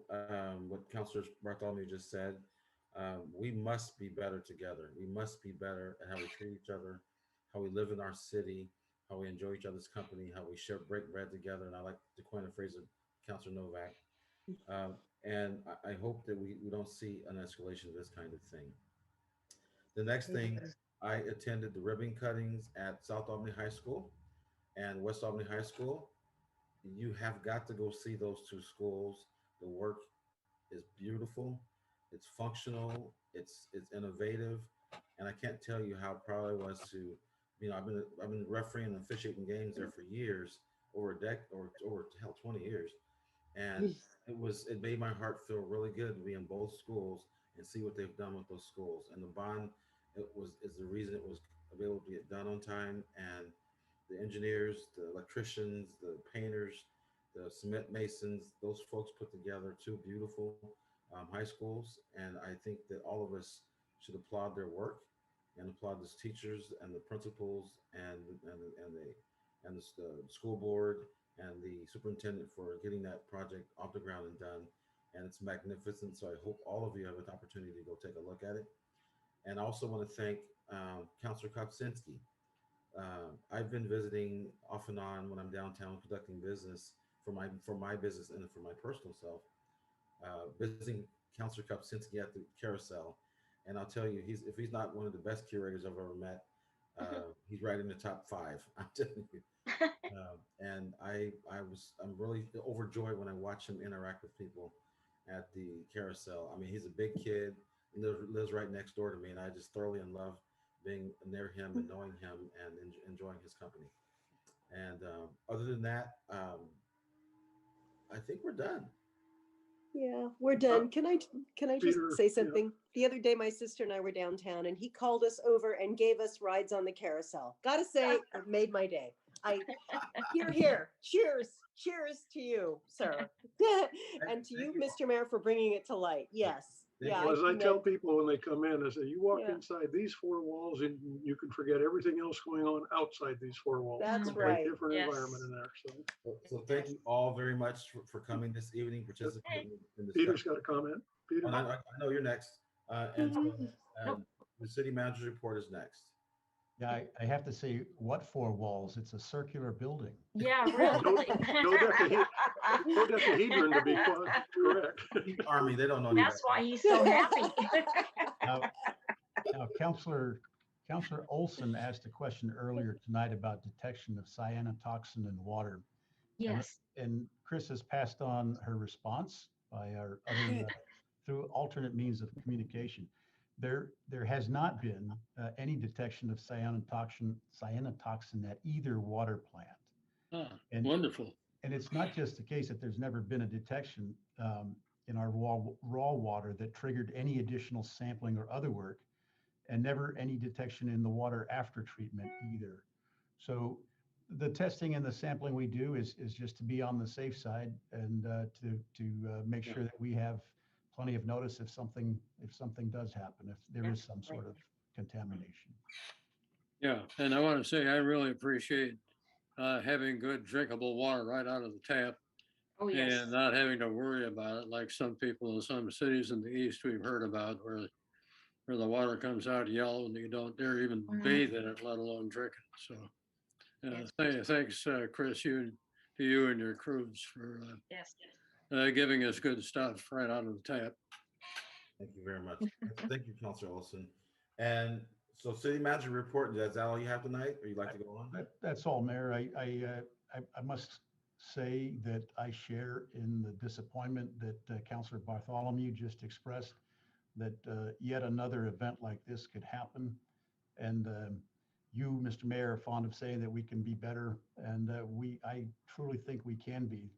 what Councilor Bartholomew just said. We must be better together. We must be better at how we treat each other, how we live in our city, how we enjoy each other's company, how we break bread together. And I like to coin a phrase of Councilor Novak. And I hope that we don't see an escalation of this kind of thing. The next thing, I attended the ribbon cuttings at South Albany High School and West Albany High School. You have got to go see those two schools. The work is beautiful. It's functional. It's innovative, and I can't tell you how proud I was to, I've been refereeing and officiating games there for years, over a decade or hell 20 years, and it made my heart feel really good to be in both schools and see what they've done with those schools. And the bond is the reason it was able to get done on time. And the engineers, the electricians, the painters, the cement masons, those folks put together two beautiful high schools. And I think that all of us should applaud their work and applaud the teachers and the principals and the school board and the superintendent for getting that project off the ground and done. And it's magnificent. So I hope all of you have an opportunity to go take a look at it. And I also want to thank Councilor Kopczynski. I've been visiting off and on when I'm downtown conducting business for my business and for my personal self, visiting Councilor Kopczynski at the carousel. And I'll tell you, if he's not one of the best curators I've ever met, he's right in the top 5. I'm telling you. And I'm really overjoyed when I watch him interact with people at the carousel. I mean, he's a big kid, lives right next door to me, and I just thoroughly in love being near him and knowing him and enjoying his company. And other than that, I think we're done. Yeah, we're done. Can I just Peter, say something? The other day, my sister and I were downtown, and he called us over and gave us rides on the carousel. Gotta say, it made my day. Here. Cheers to you, sir. And to you, Mr. Mayor, for bringing it to light. Yes. Yeah. Well, as I tell people when they come in, I say, you walk inside these 4 walls and you can forget everything else going on outside these 4 walls. That's It's right. a different Yes. environment in there. So thank you all very much for coming this evening, participating in this. Peter's got a comment. Peter? I know you're next. And so, the city manager's report is next. Yeah, I have to say, what 4 walls? It's a circular building. Yeah, really. No decahedron to be correct. Army, they don't know. That's why he's so happy. Now, Councilor Olson asked a question earlier tonight about detection of cyanotoxin in water. Yes. And Chris has passed on her response by our other through alternate means of communication. There has not been any detection of cyanotoxin at either water plant. And wonderful. And it's not just the case that there's never been a detection in our raw water that triggered any additional sampling or other work, and never any detection in the water after treatment either. So the testing and the sampling we do is just to be on the safe side and to make sure that we have plenty of notice if something does happen, if there is some sort of contamination. Yeah, and I want to say I really appreciate having good drinkable water right out of the tap. Oh, yes. And not having to worry about it like some people in some cities in the east we've heard about where the water comes out yellow and you don't dare even bathe in it, let alone drink it. So thanks, Chris, to you and your crews for giving us good stuff right out of the tap. Thank you very much. Thank you, Councilor Olson. And so city manager report, is that all you have tonight, or you'd like to go on? That's all, Mayor. I must say that I share in the disappointment that Councilor Bartholomew just expressed, that yet another event like this could happen. And you, Mr. Mayor, are fond of saying that we can be better, and I truly think we can be.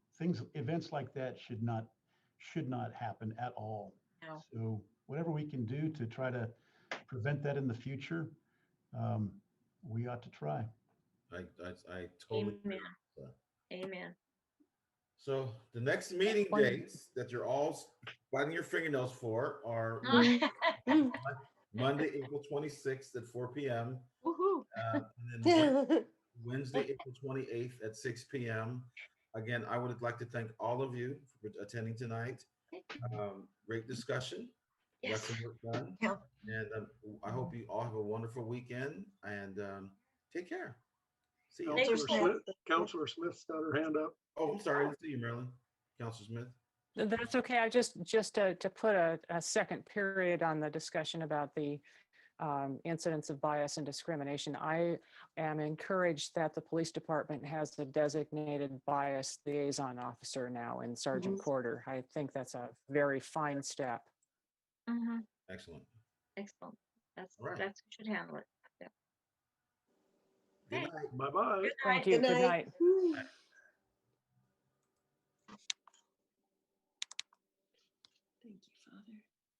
Events like that should not happen at all. No. So whatever we can do to try to prevent that in the future, we ought to try. I totally agree. Amen. So the next meeting dates that you're all biting your fingernails for are Monday, April 26th at 4 p.m. And then Wednesday, April 28th at 6 p.m. Again, I would like to thank all of you for attending tonight. Great discussion. Got some work done. And I hope you all have a wonderful weekend, and take care. See you. Councilor Smith's got her hand up. Oh, I'm sorry. I didn't see you, Marilyn. Councilor Smith. That's okay. I just to put a second period on the discussion about the incidents of bias and discrimination. I am encouraged that the police department has a designated bias liaison officer now in Sergeant Porter. I think that's a very fine step. Excellent. Excellent. That's right. That's who should handle it. Yeah. Good night. Bye-bye. Thank you. Good night.